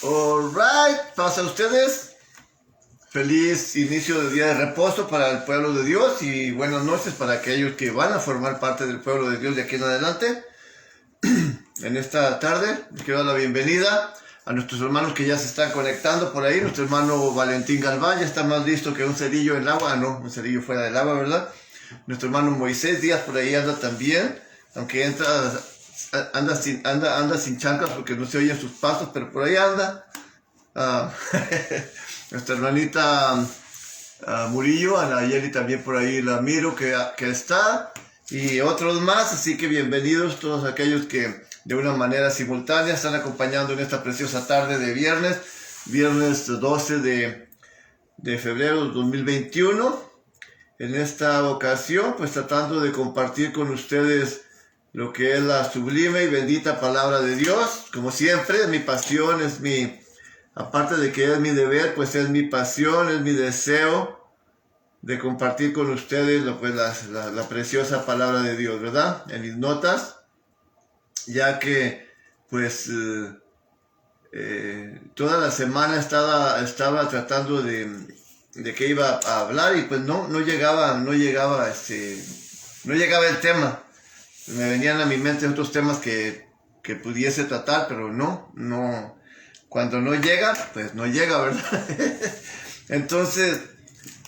Alright, pasa a ustedes. Feliz inicio de día de reposo para el pueblo de Dios y buenas noches para aquellos que van a formar parte del pueblo de Dios de aquí en adelante. En esta tarde les quiero dar la bienvenida a nuestros hermanos que ya se están conectando por ahí. Nuestro hermano Valentín Galván ya está más listo que un cerillo en el agua. No, un cerillo fuera del agua, ¿verdad? Nuestro hermano Moisés Díaz por ahí anda también, aunque anda sin chanclas porque no se oyen sus pasos, pero por ahí anda. Nuestra hermanita Murillo, Anayeli también por ahí la miro que está, y otros más, así que bienvenidos todos aquellos que de una manera simultánea están acompañando en esta preciosa tarde de viernes 12 de febrero de 2021. En esta ocasión, pues tratando de compartir con ustedes lo que es la sublime y bendita palabra de Dios. Como siempre, es mi pasión, aparte de que es mi deber, pues es mi pasión, es mi deseo de compartir con ustedes la preciosa palabra de Dios, ¿verdad? En mis notas, ya que pues toda la semana estaba tratando de qué iba a hablar y pues no llegaba el tema. Me venían a mi mente otros temas que pudiese tratar, pero no. Cuando no llega, pues no llega, ¿verdad? Entonces,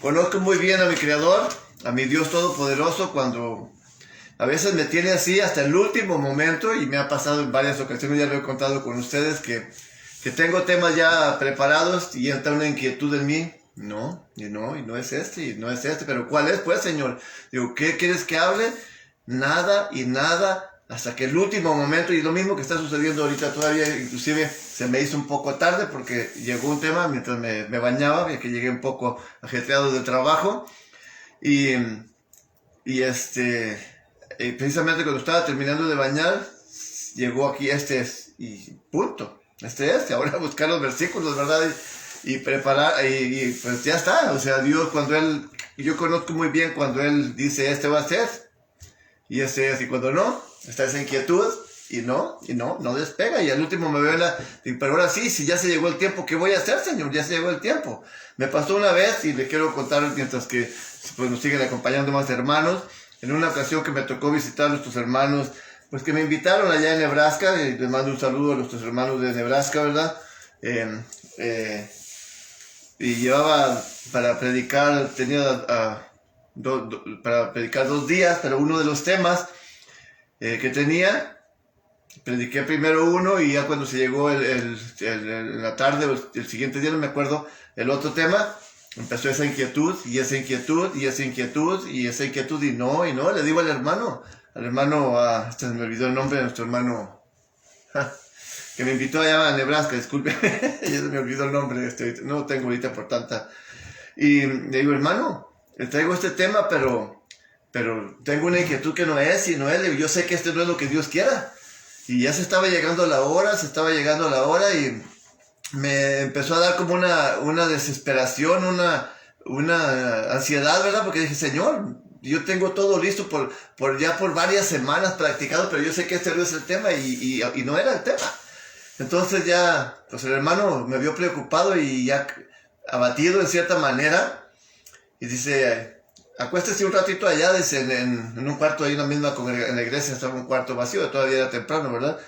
conozco muy bien a mi Creador, a mi Dios Todopoderoso, cuando a veces me tiene así hasta el último momento, y me ha pasado en varias ocasiones, ya lo he contado con ustedes, que tengo temas ya preparados y entra una inquietud en mí. No es este, pero ¿cuál es, pues, Señor? Digo, ¿qué quieres que hable? Nada, hasta que el último momento, y lo mismo que está sucediendo ahorita todavía, inclusive se me hizo un poco tarde porque llegó un tema mientras me bañaba, ya que llegué un poco ajetreado de trabajo, y precisamente cuando estaba terminando de bañar, llegó aquí y punto, ahora buscar los versículos, ¿verdad? Y preparar, y pues ya está, o sea, Dios yo conozco muy bien cuando Él dice, va a ser, y y cuando no, está esa inquietud, y no despega, y al último me veo pero ahora sí, si ya se llegó el tiempo, ¿qué voy a hacer, Señor? Ya se llegó el tiempo. Me pasó una vez, y le quiero contar mientras que pues, nos siguen acompañando más hermanos, en una ocasión que me tocó visitar a nuestros hermanos, pues que me invitaron allá en Nebraska, y les mando un saludo a nuestros hermanos de Nebraska, ¿verdad? Y llevaba para predicar, para predicar 2 días, pero uno de los temas que tenía, prediqué primero uno, y ya cuando se llegó en la tarde o el siguiente día, no me acuerdo, el otro tema, empezó esa inquietud, y no, le digo al hermano, se me olvidó el nombre de nuestro hermano, que me invitó allá a Nebraska, disculpe, ya se me olvidó el nombre, no lo tengo ahorita por tanta, y le digo, hermano, le traigo este tema, pero tengo una inquietud que no es, y yo sé que no es lo que Dios quiera, y ya se estaba llegando la hora, y me empezó a dar como una desesperación, una ansiedad, ¿verdad? Porque dije, Señor, yo tengo todo listo por varias semanas practicado, pero yo sé que no es el tema, y no era el tema. Entonces ya, pues el hermano me vio preocupado y ya abatido en cierta manera, y dice, acuéstese un ratito allá, dice, en un cuarto ahí, en la iglesia estaba un cuarto vacío, todavía era temprano, ¿verdad?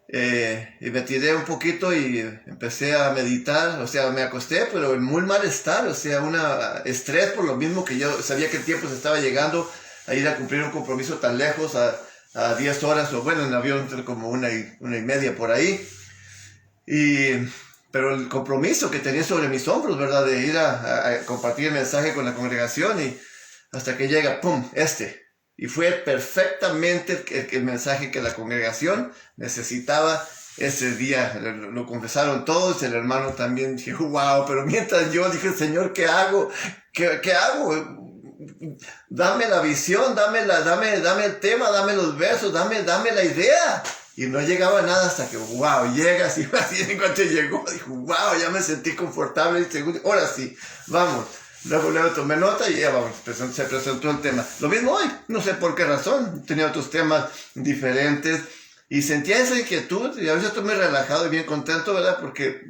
y me tiré un poquito y empecé a meditar, o sea, me acosté, pero en muy mal estar, o sea, estrés por lo mismo que yo sabía que el tiempo se estaba llegando a ir a cumplir un compromiso tan lejos, a 10 horas, o bueno, en avión como una y media por ahí, pero el compromiso que tenía sobre mis hombros, ¿verdad? De ir a compartir el mensaje con la congregación y hasta que llega, ¡pum!, Y fue perfectamente el mensaje que la congregación necesitaba ese día. Lo confesaron todos, el hermano también dijo, wow, pero mientras yo dije, Señor, ¿qué hago? ¿Qué hago? Dame la visión, dame el tema, dame los versos, dame la idea. Y no llegaba nada hasta que, wow, llega así en cuanto llegó, dijo, wow, ya me sentí confortable y seguro, ahora sí, vamos. Luego tomé nota y ya vamos, se presentó el tema. Lo mismo hoy, no sé por qué razón, tenía otros temas diferentes y sentía esa inquietud y a veces estoy muy relajado y bien contento, ¿verdad? Porque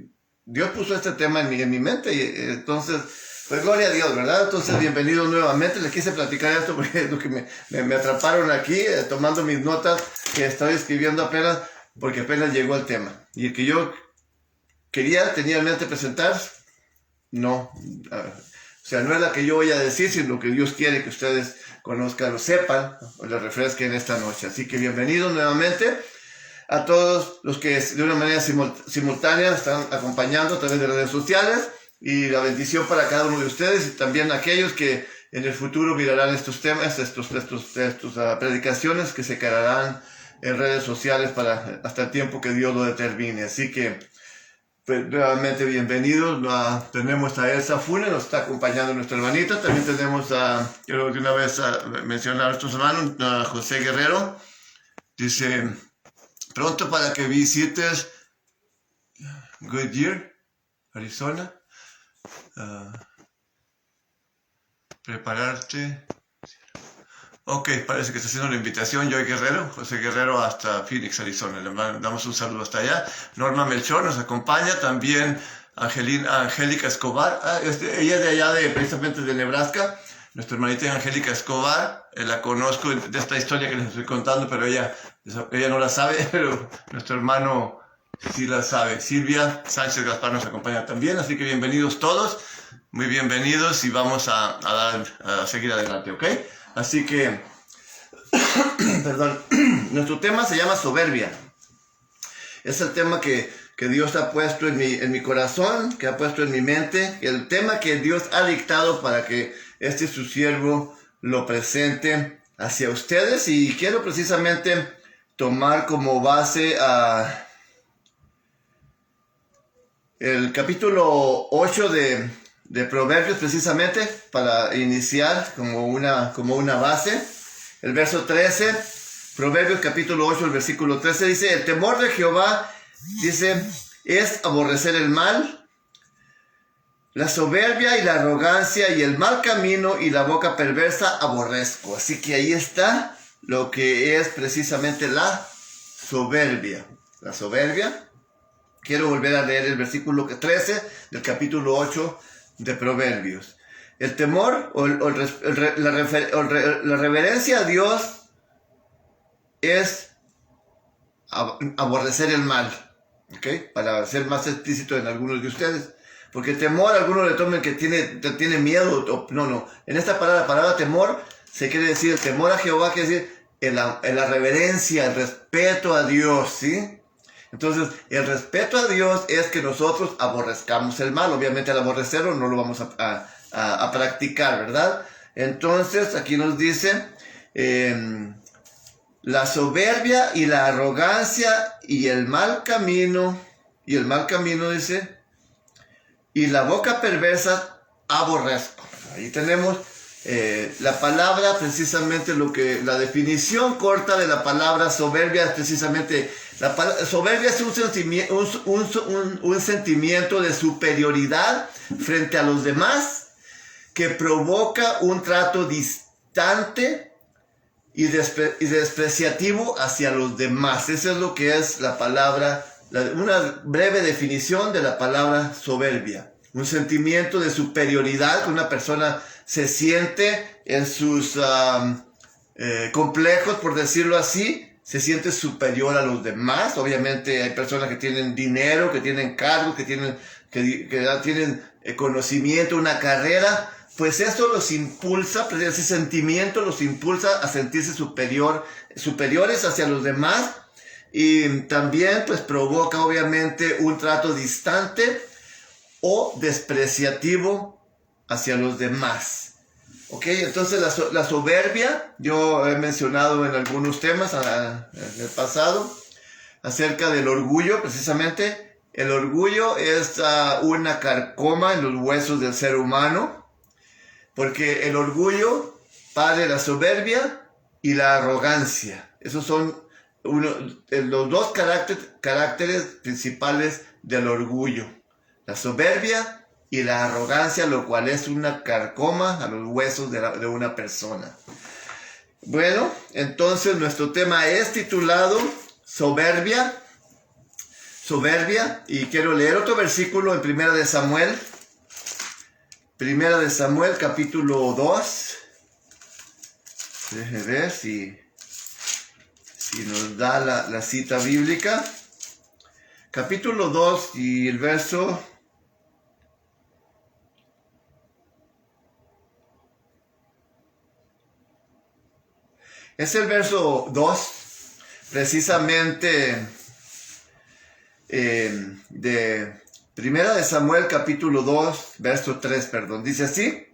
Dios puso este tema en mi mente y entonces, pues gloria a Dios, ¿verdad? Entonces, bienvenidos nuevamente, les quise platicar esto porque es lo que me atraparon aquí, tomando mis notas que estoy escribiendo apenas, porque apenas llegó el tema. Y el que yo tenía en mente presentar, no, o sea, no es la que yo voy a decir, sino lo que Dios quiere que ustedes conozcan o sepan o les refresquen esta noche. Así que bienvenidos nuevamente a todos los que de una manera simultánea están acompañando a través de redes sociales y la bendición para cada uno de ustedes y también aquellos que en el futuro mirarán estos temas, estos predicaciones que se quedarán en redes sociales hasta el tiempo que Dios lo determine. Así que pues, nuevamente bienvenidos. Tenemos a Elsa Funes, nos está acompañando nuestra hermanita. También tenemos quiero de una vez mencionar a nuestros hermanos, a José Guerrero. Dice, pronto para que visites Goodyear, Arizona. Prepararte. Ok, parece que está haciendo la invitación. Joy Guerrero, José Guerrero hasta Phoenix, Arizona. Le damos un saludo hasta allá. Norma Melchor nos acompaña. También Angélica Escobar. Ella es de allá, precisamente de Nebraska. Nuestra hermanita Angélica Escobar. La conozco de esta historia que les estoy contando, pero ella no la sabe. Pero nuestro hermano sí la sabe. Silvia Sánchez Gaspar nos acompaña también. Así que bienvenidos todos. Muy bienvenidos y vamos a seguir adelante, ¿ok? Así que, perdón, nuestro tema se llama soberbia. Es el tema que Dios ha puesto en mi corazón, que ha puesto en mi mente, el tema que Dios ha dictado para que su siervo lo presente hacia ustedes. Y quiero precisamente tomar como base el capítulo 8 de Proverbios, precisamente para iniciar como una base. El verso 13, Proverbios capítulo 8, el versículo 13 dice, el temor de Jehová, dice, es aborrecer el mal, la soberbia y la arrogancia y el mal camino y la boca perversa aborrezco. Así que ahí está lo que es precisamente la soberbia. La soberbia. Quiero volver a leer el versículo 13 del capítulo 8 de Proverbios. El temor o la reverencia a Dios es aborrecer el mal, ¿ok? Para ser más explícito en algunos de ustedes, porque temor algunos le toman que tiene miedo. No, en esta palabra temor se quiere decir el temor a Jehová, quiere decir la reverencia, el respeto a Dios, ¿sí? Entonces, el respeto a Dios es que nosotros aborrezcamos el mal. Obviamente, al aborrecerlo no lo vamos a practicar, ¿verdad? Entonces, aquí nos dice, la soberbia y la arrogancia y el mal camino, dice, y la boca perversa aborrezco. Ahí tenemos la palabra, precisamente la definición corta de la palabra soberbia es precisamente, soberbia es un sentimiento de superioridad frente a los demás que provoca un trato distante y despreciativo hacia los demás. Eso es lo que es la palabra, una breve definición de la palabra soberbia. Un sentimiento de superioridad que una persona se siente en sus complejos, por decirlo así, se siente superior a los demás. Obviamente hay personas que tienen dinero, que tienen cargos, que tienen conocimiento, una carrera. Pues esto los impulsa, pues ese sentimiento los impulsa a sentirse superiores hacia los demás. Y también pues provoca obviamente un trato distante o despreciativo hacia los demás. Ok, entonces la soberbia, yo he mencionado en algunos temas en el pasado acerca del orgullo. Precisamente el orgullo es una carcoma en los huesos del ser humano, porque el orgullo pare la soberbia y la arrogancia. Esos son los dos caracteres principales del orgullo: la soberbia y la arrogancia, lo cual es una carcoma a los huesos de una persona. Bueno, entonces nuestro tema es titulado soberbia, y quiero leer otro versículo en Primera de Samuel capítulo 2. Déjenme ver si nos da la cita bíblica. Capítulo 2 y el verso... Es el verso 2, precisamente de Primera de Samuel capítulo 2, verso 3, perdón. Dice así.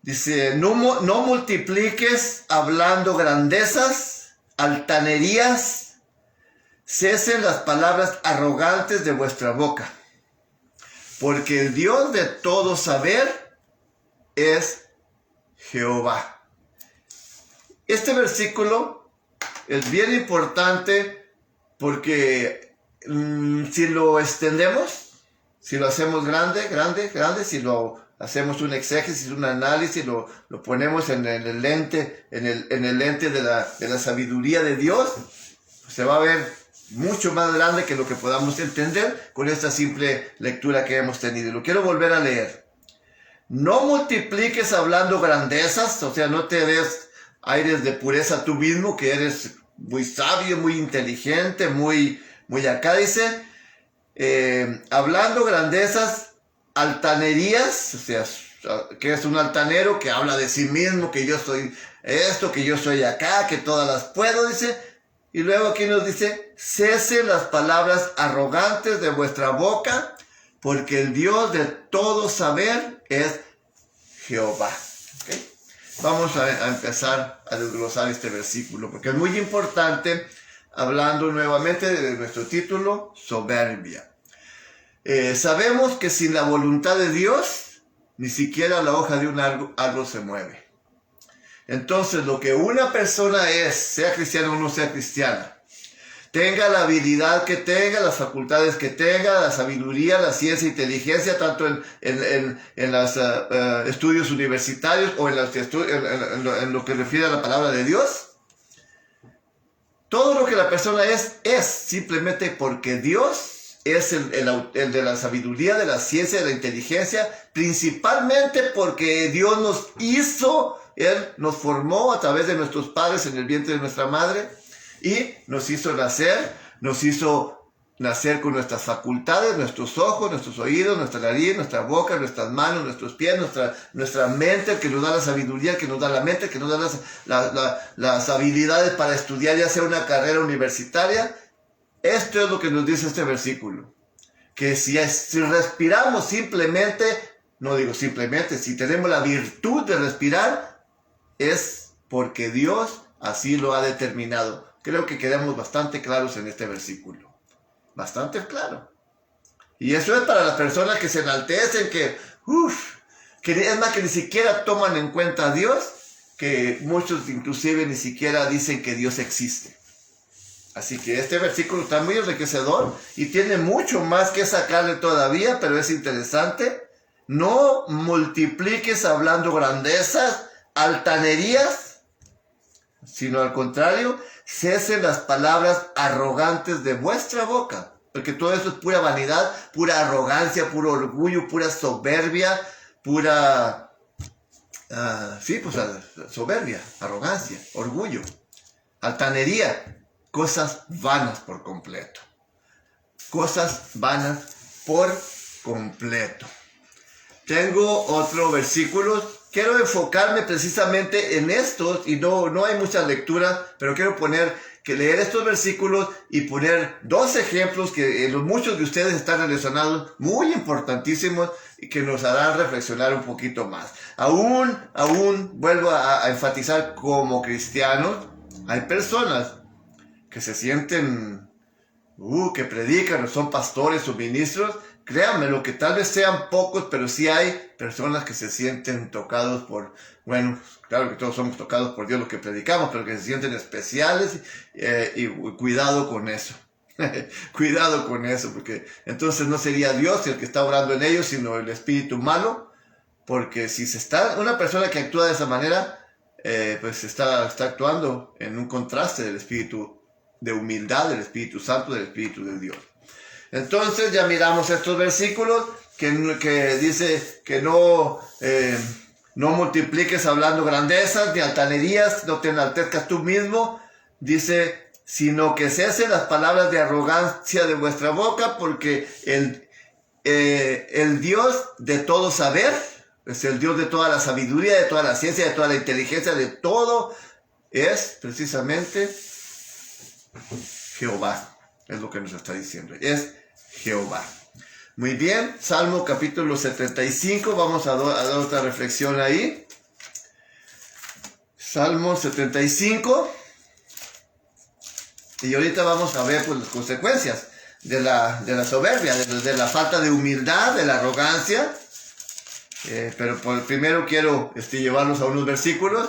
Dice, no multipliques hablando grandezas, altanerías, cesen las palabras arrogantes de vuestra boca, porque el Dios de todo saber es Jehová. Este versículo es bien importante porque si lo extendemos, si lo hacemos grande, si lo hacemos un exégesis, un análisis, lo ponemos en el lente, en el lente de la sabiduría de Dios, se va a ver mucho más grande que lo que podamos entender con esta simple lectura que hemos tenido. Lo quiero volver a leer. No multipliques hablando grandezas, o sea, no te des aires de pureza tú mismo, que eres muy sabio, muy inteligente, muy acá. Dice, hablando grandezas, altanerías, o sea, que es un altanero que habla de sí mismo, que yo soy esto, que yo soy acá, que todas las puedo, dice. Y luego aquí nos dice, cesen las palabras arrogantes de vuestra boca, porque el Dios de todo saber es Jehová. ¿Okay? Vamos a empezar a desglosar este versículo, porque es muy importante, hablando nuevamente de nuestro título, soberbia. Sabemos que sin la voluntad de Dios, ni siquiera la hoja de un árbol se mueve. Entonces, lo que una persona es, sea cristiana o no sea cristiana, tenga la habilidad que tenga, las facultades que tenga, la sabiduría, la ciencia, inteligencia, tanto en los estudios universitarios o en lo que refiere a la palabra de Dios. Todo lo que la persona es simplemente porque Dios es el de la sabiduría, de la ciencia, de la inteligencia, principalmente porque Dios nos hizo, Él nos formó a través de nuestros padres en el vientre de nuestra madre. Y nos hizo nacer con nuestras facultades, nuestros ojos, nuestros oídos, nuestra nariz, nuestra boca, nuestras manos, nuestros pies, nuestra mente, el que nos da la sabiduría, el que nos da la mente, el que nos da las habilidades para estudiar, ya sea una carrera universitaria. Esto es lo que nos dice este versículo. Que si respiramos simplemente, no digo simplemente, si tenemos la virtud de respirar, es porque Dios así lo ha determinado. Creo que quedamos bastante claros en este versículo. Bastante claro. Y eso es para las personas que se enaltecen, que es más, que ni siquiera toman en cuenta a Dios, que muchos inclusive ni siquiera dicen que Dios existe. Así que este versículo está muy enriquecedor y tiene mucho más que sacarle todavía, pero es interesante. No multipliques hablando grandezas, altanerías, sino al contrario, cesen las palabras arrogantes de vuestra boca, porque todo eso es pura vanidad, pura arrogancia, puro orgullo, pura soberbia, soberbia, arrogancia, orgullo. altanería, cosas vanas por completo. Cosas vanas por completo. Tengo otro versículo. Quiero enfocarme precisamente en estos, y no hay mucha lectura, pero quiero leer estos versículos y poner dos ejemplos que muchos de ustedes están relacionados, muy importantísimos, y que nos harán reflexionar un poquito más. Aún vuelvo a enfatizar, como cristianos, hay personas que se sienten, que predican, o son pastores o ministros. Créanme, lo que tal vez sean pocos, pero sí hay personas que se sienten tocados bueno, claro que todos somos tocados por Dios los que predicamos, pero que se sienten especiales, y cuidado con eso. Cuidado con eso, porque entonces no sería Dios el que está obrando en ellos, sino el espíritu malo, porque si una persona que actúa de esa manera, pues está actuando en un contraste del espíritu de humildad, del Espíritu Santo, del Espíritu de Dios. Entonces ya miramos estos versículos que dice que no multipliques hablando grandezas ni altanerías, no te enaltezcas tú mismo, dice, sino que cesen las palabras de arrogancia de vuestra boca, porque el Dios de todo saber, es el Dios de toda la sabiduría, de toda la ciencia, de toda la inteligencia, de todo, es precisamente Jehová. Es lo que nos está diciendo, es Jehová. Muy bien, Salmo capítulo 75, vamos a dar otra reflexión ahí. Salmo 75. Y ahorita vamos a ver pues las consecuencias de la soberbia, de la falta de humildad, de la arrogancia. Pero primero quiero llevarnos a unos versículos.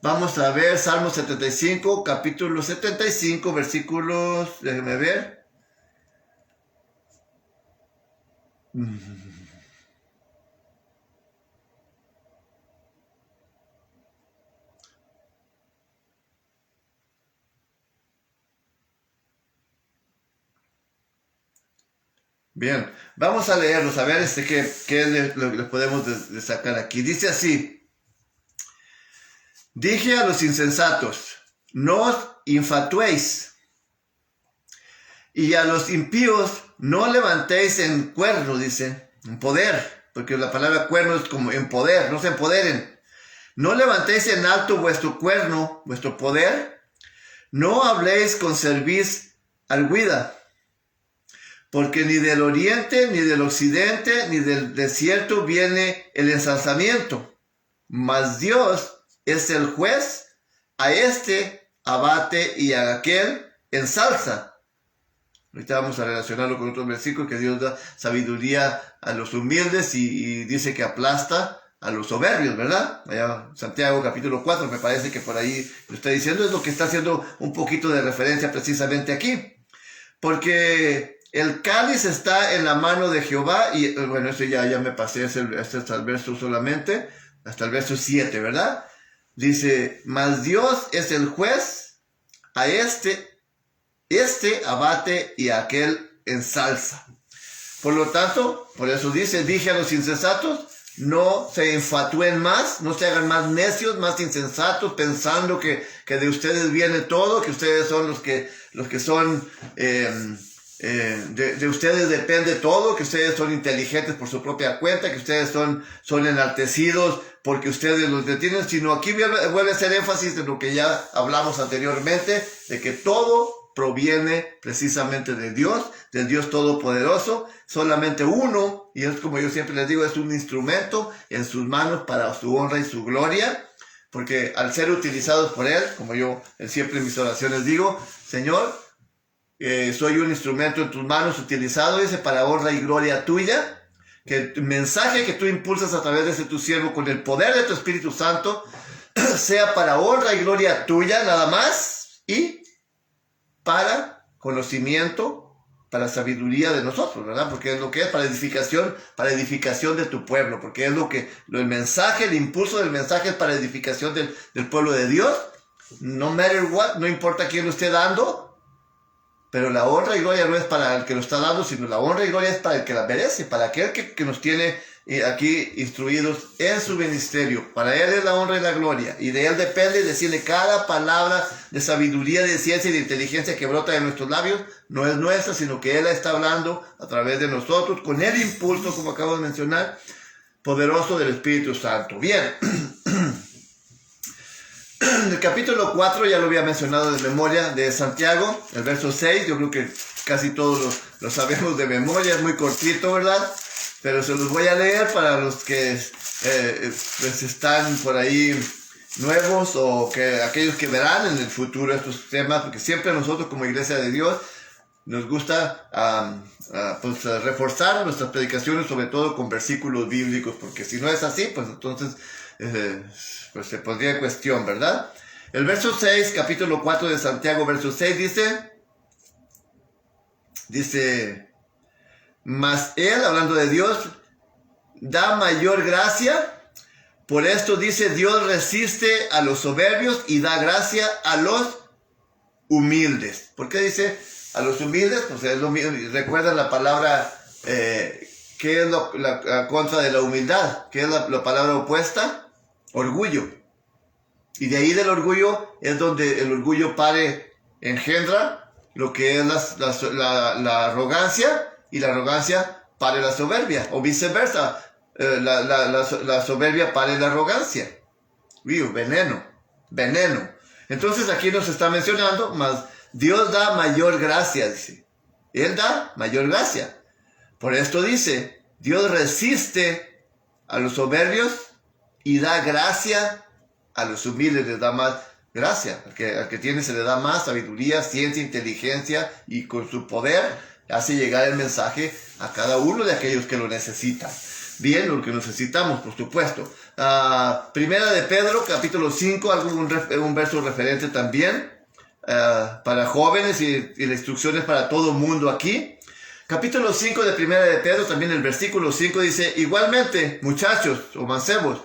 Vamos a ver Salmo 75, capítulo 75, versículos, déjenme ver. Bien, vamos a leerlos, a ver qué le podemos sacar aquí. Dice así: dije a los insensatos, no os infatuéis, y a los impíos no levantéis en cuerno, dice, en poder, porque la palabra cuerno es como en poder, no se empoderen. No levantéis en alto vuestro cuerno, vuestro poder, no habléis con cerviz arguida, porque ni del oriente, ni del occidente, ni del desierto viene el ensalzamiento, mas Dios es el juez, a este abate y a aquel ensalza. Ahorita vamos a relacionarlo con otros versículos, que Dios da sabiduría a los humildes y dice que aplasta a los soberbios, ¿verdad? Allá Santiago capítulo 4, me parece que por ahí lo está diciendo, es lo que está haciendo un poquito de referencia precisamente aquí. Porque el cáliz está en la mano de Jehová, y bueno, eso ya me pasé, hasta el verso solamente, hasta el verso 7, ¿verdad? Dice, mas Dios es el juez, a este abate y a aquel ensalza. Por lo tanto, por eso dice, dije a los insensatos, no se infatúen más, no se hagan más necios, más insensatos, pensando que de ustedes viene todo, que ustedes son los que son, de ustedes depende todo, que ustedes son inteligentes por su propia cuenta, que ustedes son enaltecidos porque ustedes los detienen, sino aquí vuelve a hacer énfasis en lo que ya hablamos anteriormente, de que todo proviene precisamente de Dios, del Dios Todopoderoso. Solamente uno, y es como yo siempre les digo, es un instrumento en sus manos para su honra y su gloria, porque al ser utilizados por Él, como yo siempre en mis oraciones digo, Señor, soy un instrumento en tus manos utilizado, dice, para honra y gloria tuya, que el mensaje que tú impulsas a través de ese tu siervo con el poder de tu Espíritu Santo sea para honra y gloria tuya nada más, y para conocimiento, para sabiduría de nosotros, ¿verdad? Porque es lo que es para edificación de tu pueblo, porque es el mensaje, el impulso del mensaje es para edificación del pueblo de Dios, no matter what, no importa quién lo esté dando, pero la honra y gloria no es para el que lo está dando, sino la honra y gloria es para el que la merece, para aquel que nos tiene aquí instruidos en su ministerio. Para Él es la honra y la gloria, y de Él depende decirle cada palabra de sabiduría, de ciencia y de inteligencia que brota de nuestros labios, no es nuestra, sino que Él la está hablando a través de nosotros, con el impulso, como acabo de mencionar, poderoso del Espíritu Santo. Bien, el capítulo 4 ya lo había mencionado de memoria, de Santiago, el verso 6, yo creo que casi todos lo sabemos de memoria, es muy cortito, ¿verdad? Pero se los voy a leer para los que pues están por ahí nuevos o que aquellos que verán en el futuro estos temas, porque siempre nosotros como Iglesia de Dios nos gusta pues, reforzar nuestras predicaciones, sobre todo con versículos bíblicos, porque si no es así, pues entonces pues se pondría en cuestión, ¿verdad? El verso 6, capítulo 4 de Santiago, verso 6 dice, mas Él, hablando de Dios, da mayor gracia. Por esto dice, Dios resiste a los soberbios y da gracia a los humildes. ¿Por qué dice a los humildes? Pues es lo mismo. ¿Recuerdan la palabra, qué es la contra de la humildad? ¿Qué es la palabra opuesta? Orgullo. Y de ahí del orgullo es donde el orgullo engendra lo que es la arrogancia, y la arrogancia pare la soberbia, o viceversa, la soberbia pare la arrogancia. Veneno. Entonces aquí nos está mencionando, mas Dios da mayor gracia, dice. Él da mayor gracia. Por esto dice, Dios resiste a los soberbios y da gracia a los humildes, les da más gracia. Al que tiene se le da más sabiduría, ciencia, inteligencia, y con su poder hace llegar el mensaje a cada uno de aquellos que lo necesitan. Bien, lo que necesitamos, por supuesto. Primera de Pedro, capítulo 5, un verso referente también para jóvenes y la instrucción es para todo mundo aquí. Capítulo 5 de Primera de Pedro, también el versículo 5 dice, igualmente, muchachos o mancebos,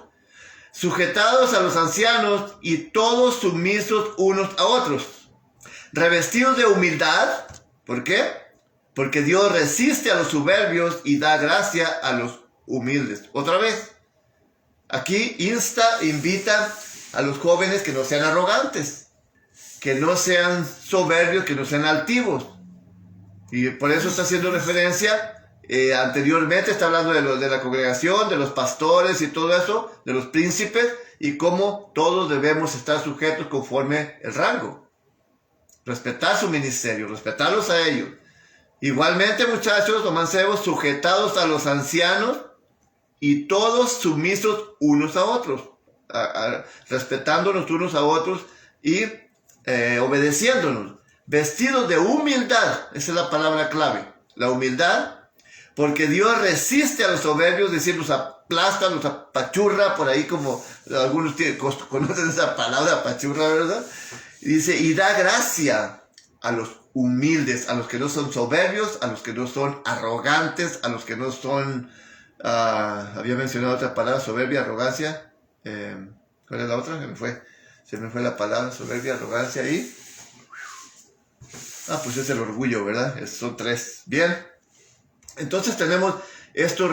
sujetados a los ancianos y todos sumisos unos a otros, revestidos de humildad. ¿Por qué? Porque Dios resiste a los soberbios y da gracia a los humildes. Otra vez, aquí invita a los jóvenes que no sean arrogantes, que no sean soberbios, que no sean altivos. Y por eso está haciendo referencia, anteriormente está hablando de la congregación, de los pastores y todo eso, de los príncipes, y cómo todos debemos estar sujetos conforme el rango. Respetar su ministerio, respetarlos a ellos. Igualmente, muchachos o mancebos, sujetados a los ancianos y todos sumisos unos a otros, respetándonos unos a otros y obedeciéndonos, vestidos de humildad. Esa es la palabra clave, la humildad, porque Dios resiste a los soberbios, es decir, los aplasta, los apachurra, por ahí como algunos conocen esa palabra, apachurra, ¿verdad? Y dice, y da gracia a los humildes, a los que no son soberbios, a los que no son arrogantes, a los que no son, había mencionado otra palabra, soberbia, arrogancia, ¿cuál es la otra? Se me fue la palabra, soberbia, arrogancia y, pues es el orgullo, ¿verdad? Son tres. Bien, entonces tenemos estos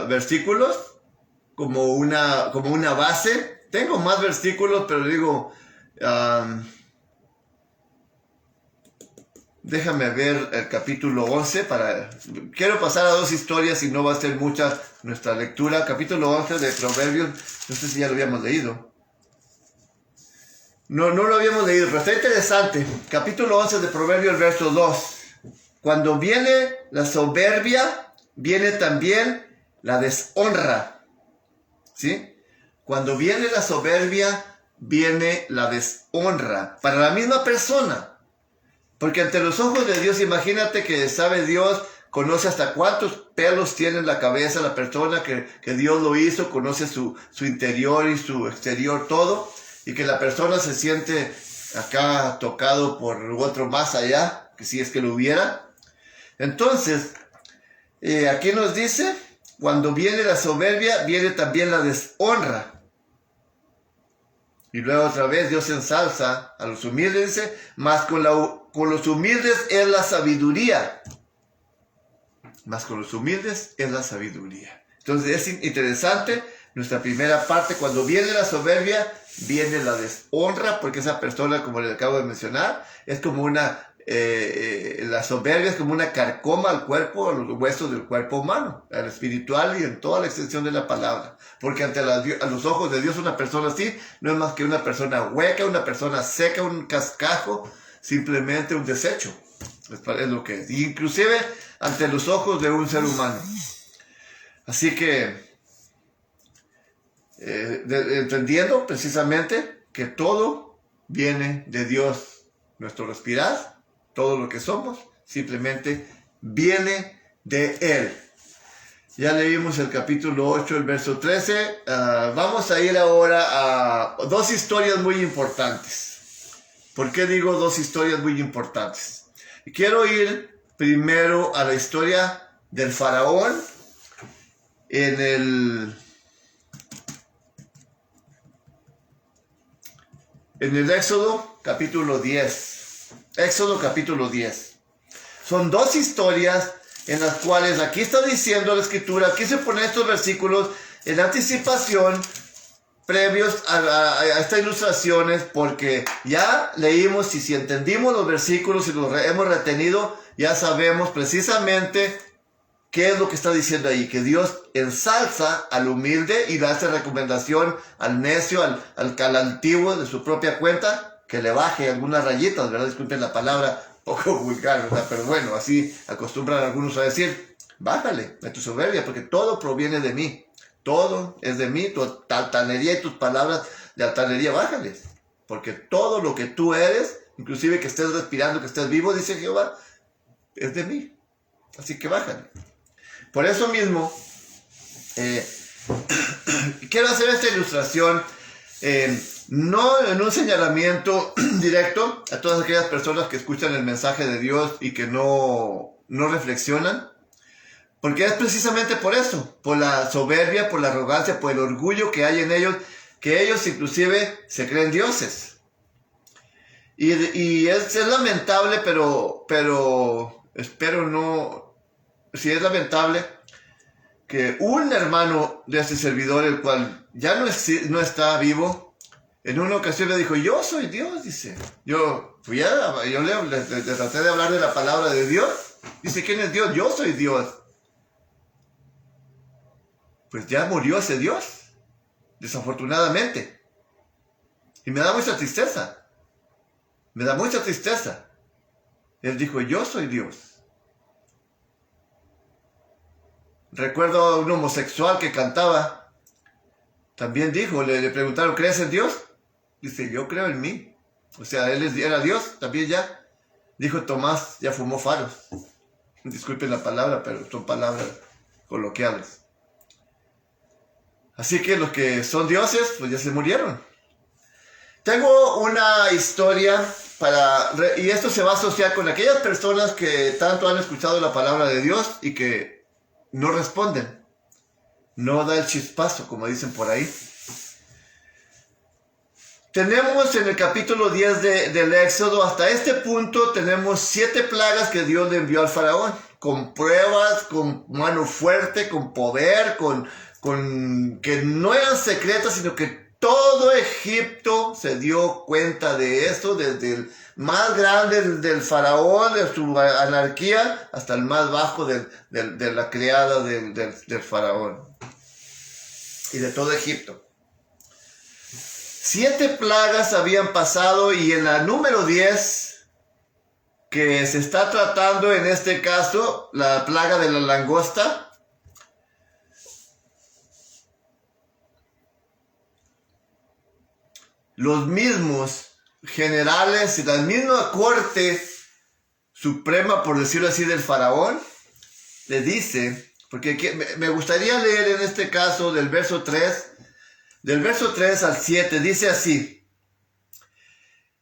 versículos como una base. Tengo más versículos, pero digo, déjame ver el capítulo 11 quiero pasar a dos historias y no va a ser mucha nuestra lectura. Capítulo 11 de Proverbios, no sé si ya lo habíamos leído. No lo habíamos leído, pero está interesante. Capítulo 11 de Proverbios, el verso 2. Cuando viene la soberbia, viene también la deshonra. ¿Sí? Cuando viene la soberbia, viene la deshonra. Para la misma persona. Porque ante los ojos de Dios, imagínate que sabe Dios, conoce hasta cuántos pelos tiene en la cabeza la persona que Dios lo hizo, conoce su interior y su exterior, todo, y que la persona se siente acá tocado por otro más allá, que si es que lo hubiera. Entonces, aquí nos dice, cuando viene la soberbia, viene también la deshonra. Y luego otra vez Dios ensalza a los humildes, dice, mas con los humildes es la sabiduría. mas con los humildes es la sabiduría. Entonces es interesante nuestra primera parte. Cuando viene la soberbia, viene la deshonra, porque esa persona, como le acabo de mencionar, es como la soberbia es como una carcoma al cuerpo, a los huesos del cuerpo humano, al espiritual y en toda la extensión de la palabra. Porque ante a los ojos de Dios una persona así no es más que una persona hueca, una persona seca, un cascajo, simplemente un desecho. Es lo que es. Inclusive ante los ojos de un ser humano. Así que, entendiendo precisamente que todo viene de Dios, nuestro respirar, todo lo que somos, simplemente viene de Él. Ya leímos el capítulo 8, el verso 13. Vamos a ir ahora a dos historias muy importantes. ¿Por qué digo dos historias muy importantes? Quiero ir primero a la historia del faraón en el Éxodo capítulo 10. Éxodo capítulo 10. Son dos historias en las cuales aquí está diciendo la escritura, aquí se ponen estos versículos en anticipación, previos a estas ilustraciones, porque ya leímos y si entendimos los versículos y los hemos retenido, ya sabemos precisamente qué es lo que está diciendo ahí, que Dios ensalza al humilde y da esta recomendación al necio, al antiguo de su propia cuenta, que le baje algunas rayitas, ¿verdad? Disculpen la palabra, poco vulgar, ¿verdad? Pero bueno, así acostumbran algunos a decir, bájale de tu soberbia, porque todo proviene de mí, todo es de mí, tu altanería y tus palabras de altanería, bájales, porque todo lo que tú eres, inclusive que estés respirando, que estés vivo, dice Jehová, es de mí, así que bájale. Por eso mismo, quiero hacer esta ilustración, no en un señalamiento directo a todas aquellas personas que escuchan el mensaje de Dios y que no reflexionan, porque es precisamente por eso, por la soberbia, por la arrogancia, por el orgullo que hay en ellos, que ellos inclusive se creen dioses. Y es lamentable, pero espero no... Sí, es lamentable que un hermano de este servidor, el cual ya no está vivo, en una ocasión le dijo, yo soy Dios, dice. Yo le traté de hablar de la palabra de Dios. Dice, ¿quién es Dios? Yo soy Dios. Pues ya murió ese Dios, desafortunadamente. Y me da mucha tristeza. Me da mucha tristeza. Él dijo, yo soy Dios. Recuerdo a un homosexual que cantaba, también dijo, le preguntaron, ¿crees en Dios? Dice, yo creo en mí. O sea, él era Dios, también ya. Dijo Tomás, ya fumó faros. Disculpen la palabra, pero son palabras coloquiales. Así que los que son dioses, pues ya se murieron. Tengo una historia y esto se va a asociar con aquellas personas que tanto han escuchado la palabra de Dios y que no responden, no da el chispazo, como dicen por ahí. Tenemos en el capítulo 10 del Éxodo, hasta este punto tenemos 7 plagas que Dios le envió al faraón, con pruebas, con mano fuerte, con poder, con que no eran secretas, sino que todo Egipto se dio cuenta de esto, desde el más grande del faraón, de su anarquía, hasta el más bajo de la criada del faraón y de todo Egipto. 7 plagas habían pasado y en la número 10, que se está tratando en este caso, la plaga de la langosta, los mismos generales y la misma corte suprema, por decirlo así, del faraón, le dice, porque me gustaría leer en este caso del verso 3 al 7, dice así: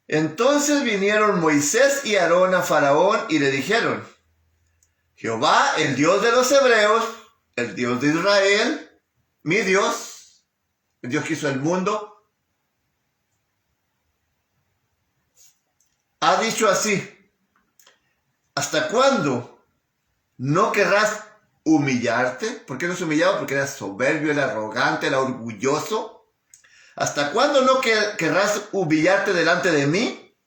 entonces vinieron Moisés y Aarón a Faraón y le dijeron, Jehová, el Dios de los hebreos, el Dios de Israel, mi Dios, el Dios que hizo el mundo, ha dicho así: ¿hasta cuándo no querrás humillarte? ¿Por qué no se humillaba? Porque era soberbio, era arrogante, era orgulloso. ¿Hasta cuándo no querrás humillarte delante de mí?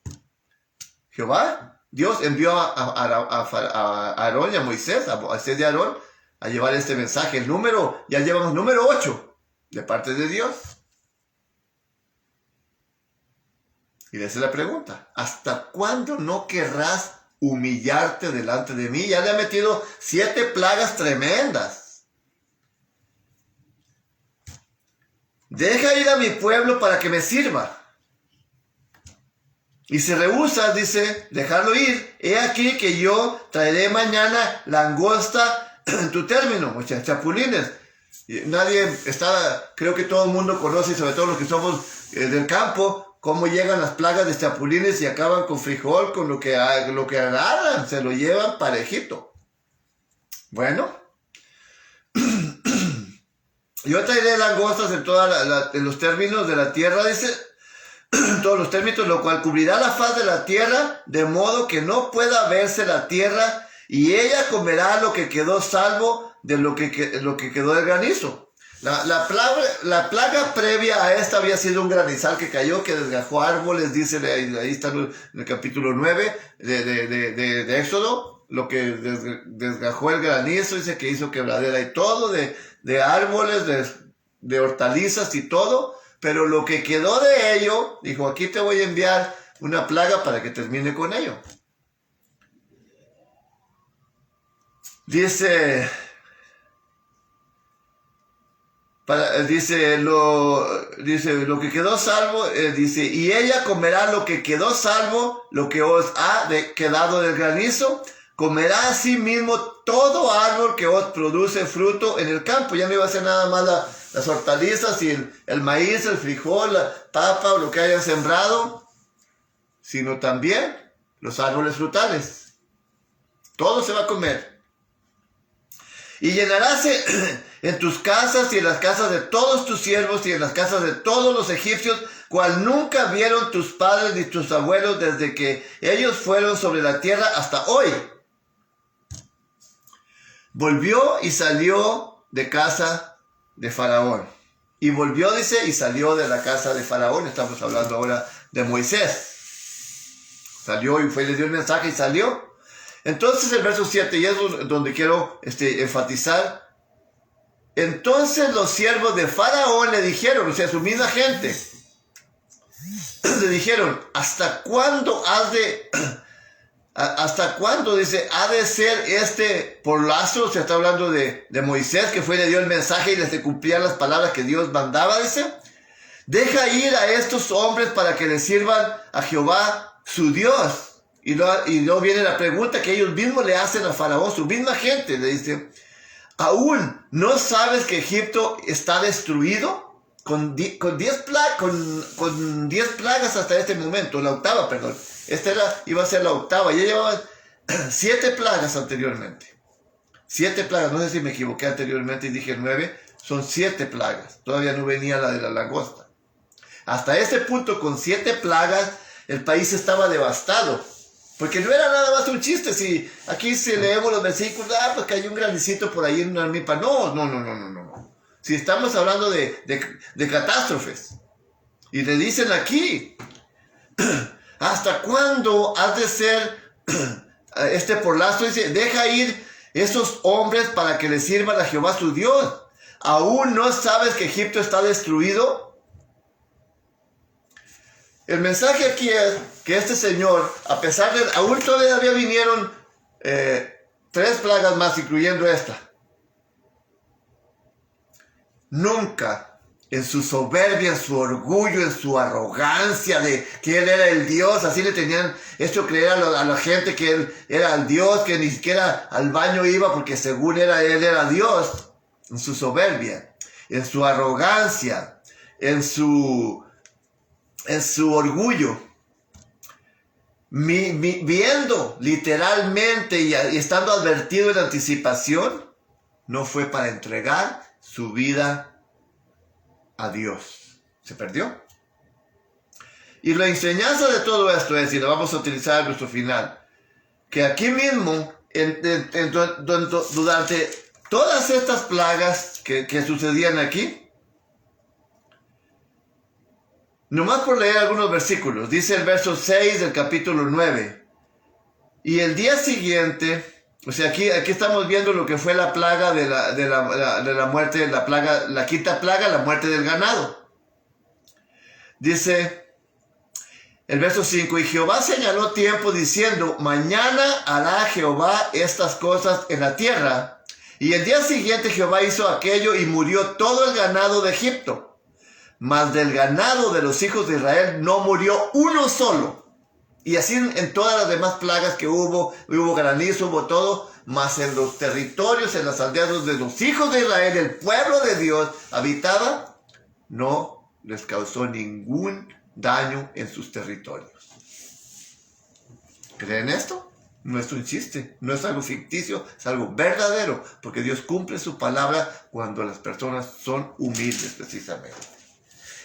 Jehová, Dios envió a Aarón y a Moisés, a Moisés y a Aarón, a llevar este mensaje. Ya llevamos número 8 de parte de Dios. Y le hace la pregunta, ¿hasta cuándo no querrás humillarte delante de mí? Ya le ha metido 7 plagas tremendas. Deja ir a mi pueblo para que me sirva. Y si rehusas, dice, dejarlo ir, he aquí que yo traeré mañana langosta en tu término, o sea, chapulines. Creo que todo el mundo conoce, sobre todo los que somos del campo, cómo llegan las plagas de chapulines y acaban con frijol, con lo que agarran, se lo llevan parejito. Bueno, yo traeré langostas en los términos de la tierra, dice, todos los términos, lo cual cubrirá la faz de la tierra, de modo que no pueda verse la tierra, y ella comerá lo que quedó salvo de lo que quedó del granizo. La plaga previa a esta había sido un granizal que cayó, que desgajó árboles, dice, ahí está en el capítulo 9 de Éxodo, lo que desgajó el granizo, dice que hizo quebradera y todo, de árboles, de hortalizas y todo, pero lo que quedó de ello, dijo, aquí te voy a enviar una plaga para que termine con ello. Dice, lo que quedó salvo, dice, y ella comerá lo que quedó salvo, lo que os ha quedado del granizo, comerá a sí mismo todo árbol que os produce fruto en el campo. Ya no iba a ser nada más las hortalizas y el maíz, el frijol, la papa o lo que hayan sembrado, sino también los árboles frutales. Todo se va a comer. Y llenaráse en tus casas y en las casas de todos tus siervos y en las casas de todos los egipcios, cual nunca vieron tus padres ni tus abuelos desde que ellos fueron sobre la tierra hasta hoy. Volvió y salió de casa de Faraón. Y volvió, dice, y salió de la casa de Faraón. Estamos hablando ahora de Moisés. Salió y le dio el mensaje y salió. Entonces el verso 7, y es donde quiero enfatizar. Entonces los siervos de Faraón le dijeron, o sea, su misma gente, le dijeron, ¿hasta cuándo dice, ha de ser por lazo? Se está hablando de Moisés, que le dio el mensaje y les cumplían las palabras que Dios mandaba, dice. Deja ir a estos hombres para que le sirvan a Jehová su Dios. Y luego viene la pregunta que ellos mismos le hacen a Faraón, su misma gente, le dice, ¿aún no sabes que Egipto está destruido? Con 10 plagas hasta este momento, la octava, perdón. Iba a ser la octava. Ya llevaban 7 plagas anteriormente. 7 plagas, no sé si me equivoqué anteriormente y dije 9, son 7 plagas. Todavía no venía la de la langosta. Hasta este punto, con 7 plagas, el país estaba devastado. Porque no era nada más un chiste. Si aquí leemos los versículos, pues que hay un granicito por ahí en una milpa. No. Si estamos hablando de catástrofes. Y le dicen aquí, ¿hasta cuándo has de ser por lazo? Dice, deja ir esos hombres para que le sirvan a Jehová su Dios. ¿Aún no sabes que Egipto está destruido? El mensaje aquí es que este señor, a pesar de, aún todavía vinieron 3 plagas más, incluyendo esta. Nunca, en su soberbia, en su orgullo, en su arrogancia de que él era el Dios, así le tenían hecho creer a la gente que él era el Dios, que ni siquiera al baño iba porque según él era Dios. En su soberbia, en su arrogancia, en su orgullo, viendo literalmente y estando advertido en anticipación, no fue para entregar su vida a Dios. Se perdió. Y la enseñanza de todo esto es, y lo vamos a utilizar en nuestro final, que aquí mismo, durante todas estas plagas que sucedían aquí, nomás por leer algunos versículos, dice el verso 6 del capítulo 9, y el día siguiente, o sea, aquí estamos viendo lo que fue la plaga de la muerte, la quinta plaga, la muerte del ganado. Dice el verso 5, y Jehová señaló tiempo diciendo, mañana hará Jehová estas cosas en la tierra. Y el día siguiente Jehová hizo aquello y murió todo el ganado de Egipto. Mas del ganado de los hijos de Israel no murió uno solo. Y así en todas las demás plagas que hubo granizo, hubo todo, mas en los territorios, en las aldeas de los hijos de Israel, el pueblo de Dios habitaba, no les causó ningún daño en sus territorios. ¿Creen esto? No es un chiste, no es algo ficticio, es algo verdadero, porque Dios cumple su palabra cuando las personas son humildes precisamente.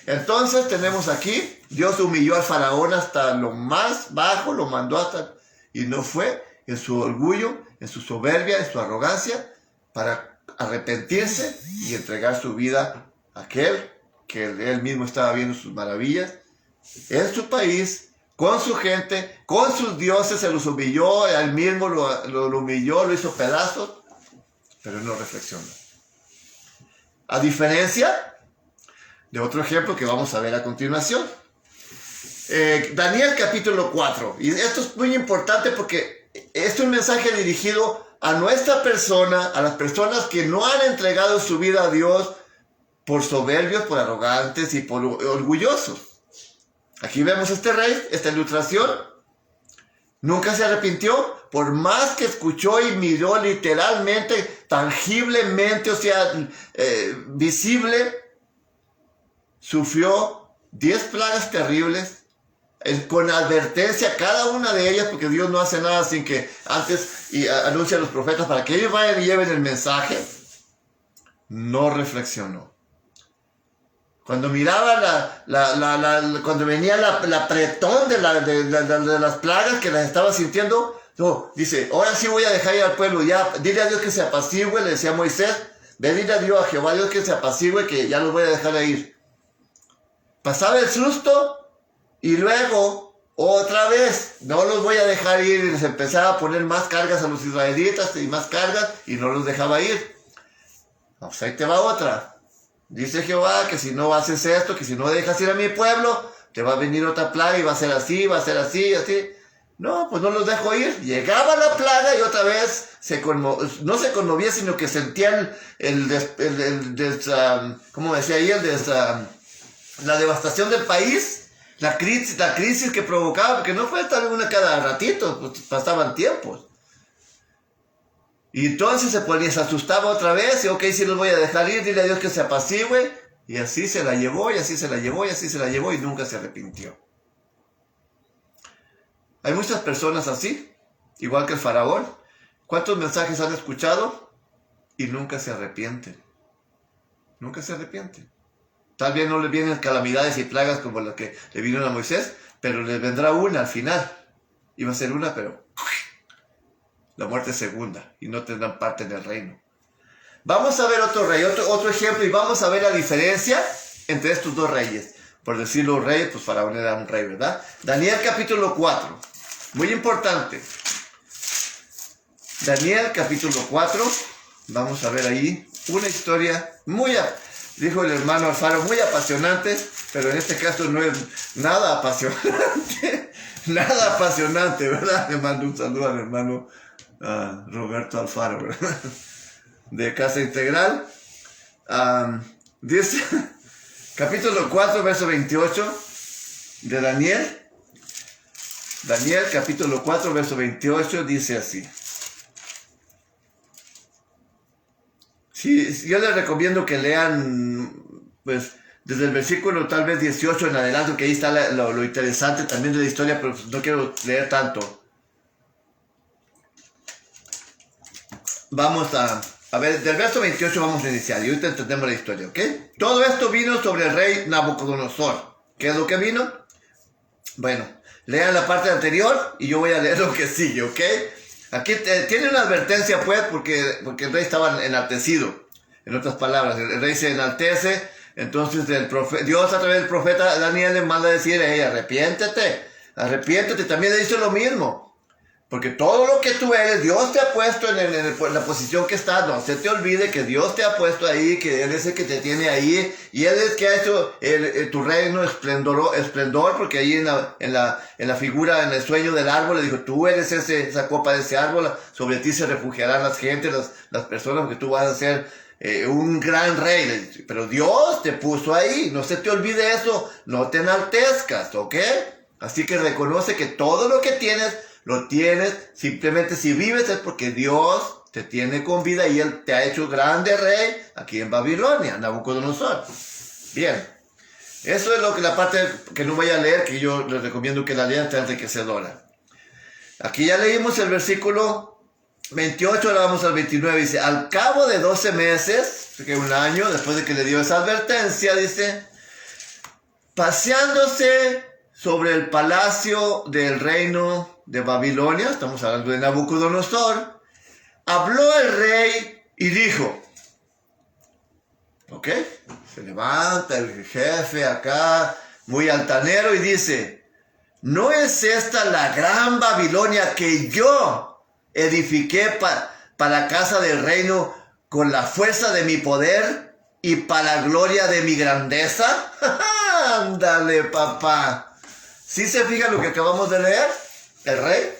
Entonces tenemos aquí, Dios humilló al faraón hasta lo más bajo, lo mandó hasta, y no fue en su orgullo, en su soberbia, en su arrogancia, para arrepentirse y entregar su vida a aquel que él mismo estaba viendo sus maravillas, en su país, con su gente, con sus dioses, se los humilló, él mismo lo humilló, lo hizo pedazos, pero no reflexionó. A diferencia de otro ejemplo que vamos a ver a continuación. Daniel capítulo 4. Y esto es muy importante porque es un mensaje dirigido a nuestra persona, a las personas que no han entregado su vida a Dios por soberbios, por arrogantes y por orgullosos. Aquí vemos este rey, esta ilustración. Nunca se arrepintió, por más que escuchó y miró literalmente, tangiblemente, o sea, visible. Sufrió 10 plagas terribles, con advertencia cada una de ellas, porque Dios no hace nada sin que antes anuncie a los profetas para que ellos vayan y lleven el mensaje. No reflexionó. Cuando miraba cuando venía la apretón de las plagas que las estaba sintiendo, no, dice, ahora sí voy a dejar ir al pueblo, ya, dile a Dios que se apacigüe, le decía a Moisés, ve, dile a Dios, a Jehová Dios que se apacigüe, que ya los voy a dejar ir. Pasaba el susto y luego otra vez no los voy a dejar ir, y les empezaba a poner más cargas a los israelitas y más cargas y no los dejaba ir. Pues ahí te va otra. Dice Jehová que si no haces esto, que si no dejas ir a mi pueblo, te va a venir otra plaga y va a ser así, así. No, pues no los dejo ir. Llegaba la plaga y otra vez no se conmovía, sino que sentían ¿cómo decía ahí? La devastación del país, la crisis que provocaba, porque no fue estar una cada ratito, pues pasaban tiempos. Y entonces se asustaba otra vez, y ok, sí los voy a dejar ir, dile a Dios que se apacigüe, y así se la llevó, y así se la llevó, y así se la llevó, y nunca se arrepintió. Hay muchas personas así, igual que el faraón. ¿Cuántos mensajes han escuchado? Y nunca se arrepienten. Nunca se arrepienten. Tal vez no les vienen calamidades y plagas como las que le vinieron a Moisés, pero les vendrá una al final. Iba a ser una, pero la muerte segunda, y no tendrán parte en el reino. Vamos a ver otro rey, otro ejemplo, y vamos a ver la diferencia entre estos dos reyes. Por decirlo rey, pues Faraón era un rey, ¿verdad? Daniel capítulo 4, muy importante. Daniel capítulo 4, vamos a ver ahí una historia dijo el hermano Alfaro, muy apasionante, pero en este caso no es nada apasionante, nada apasionante, ¿verdad? Le mando un saludo al hermano Roberto Alfaro, ¿verdad? De Casa Integral. Dice, capítulo 4, verso 28 de Daniel. Daniel, capítulo 4, verso 28, dice así. Sí, yo les recomiendo que lean, pues, desde el versículo tal vez 18 en adelante, que ahí está lo interesante también de la historia, pero no quiero leer tanto. Vamos a ver, del verso 28 vamos a iniciar, y ahorita entendemos la historia, ¿ok? Todo esto vino sobre el rey Nabucodonosor. ¿Qué es lo que vino? Bueno, lean la parte anterior, y yo voy a leer lo que sigue, ¿ok? Aquí tiene una advertencia, pues, porque el rey estaba enaltecido. En otras palabras, el rey se enaltece, entonces Dios a través del profeta Daniel le manda a decir, hey, arrepiéntete, también le dice lo mismo. Porque todo lo que tú eres, Dios te ha puesto en la posición que estás. No se te olvide que Dios te ha puesto ahí, que Él es el que te tiene ahí. Y Él es el que ha hecho tu reino esplendor, porque ahí en la figura, en el sueño del árbol, le dijo, tú eres esa copa de ese árbol, sobre ti se refugiarán las gentes, las personas, porque tú vas a ser un gran rey. Pero Dios te puso ahí, no se te olvide eso, no te enaltezcas, ¿ok? Así que reconoce que todo lo que tienes, lo tienes, simplemente si vives es porque Dios te tiene con vida y Él te ha hecho grande rey aquí en Babilonia, Nabucodonosor. Bien, eso es la parte que no voy a leer, que yo les recomiendo que la lean, está enriquecedora. Aquí ya leímos el versículo 28, ahora vamos al 29, dice, al cabo de 12 meses, que un año después de que le dio esa advertencia, dice, paseándose sobre el palacio del reino de Babilonia, estamos hablando de Nabucodonosor, habló el rey y dijo, ¿ok? Se levanta el jefe acá, muy altanero, y dice, ¿no es esta la gran Babilonia que yo edifiqué para casa del reino con la fuerza de mi poder y para la gloria de mi grandeza? Ándale, papá. ¿Sí se fija lo que acabamos de leer? El rey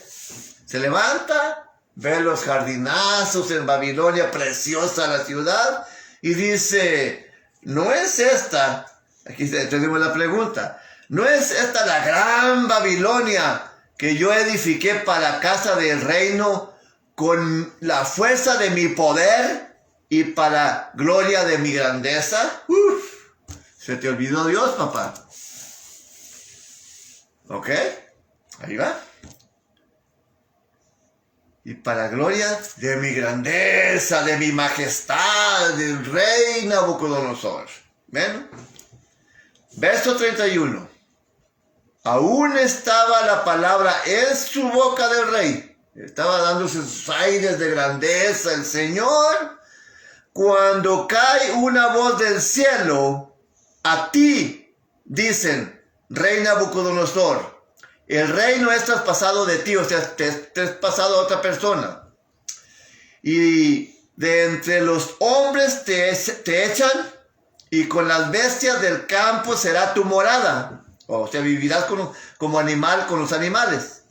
se levanta, ve los jardinazos en Babilonia, preciosa la ciudad, y dice, ¿no es esta? Aquí tenemos la pregunta. ¿No es esta la gran Babilonia que yo edifiqué para la casa del reino con la fuerza de mi poder y para gloria de mi grandeza? ¿Se te olvidó Dios, papá? ¿Ok? Ahí va. Y para gloria de mi grandeza, de mi majestad, del rey Nabucodonosor. ¿Ven? Verso 31. Aún estaba la palabra en su boca del rey. Estaba dándose sus aires de grandeza el Señor. Cuando cae una voz del cielo, a ti, dicen, rey Nabucodonosor, el reino es traspasado de ti, o sea, te es pasado a otra persona. Y de entre los hombres te echan, y con las bestias del campo será tu morada. O sea, vivirás como animal con los animales.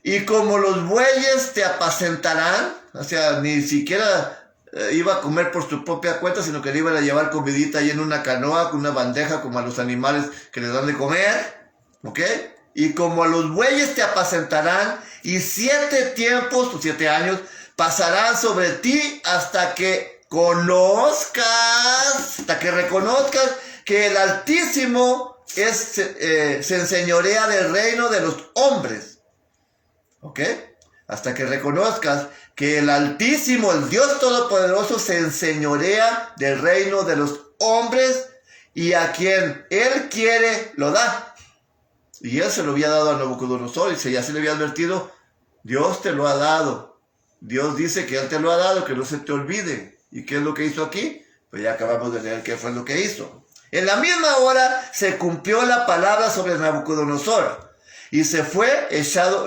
Y como los bueyes te apacentarán, o sea, ni siquiera iba a comer por su propia cuenta, sino que le iban a llevar comidita ahí en una canoa, con una bandeja, como a los animales que les dan de comer. ¿Ok? Y como a los bueyes te apacentarán, y 7 tiempos, o 7 años, pasarán sobre ti hasta que reconozcas que el Altísimo se enseñorea del reino de los hombres. ¿Ok? Hasta que reconozcas que el Altísimo, el Dios Todopoderoso, se enseñorea del reino de los hombres, y a quien Él quiere lo da. Y Él se lo había dado a Nabucodonosor, y ya se le había advertido, Dios te lo ha dado. Dios dice que Él te lo ha dado, que no se te olvide. ¿Y qué es lo que hizo aquí? Pues ya acabamos de leer qué fue lo que hizo. En la misma hora se cumplió la palabra sobre Nabucodonosor, y fue echado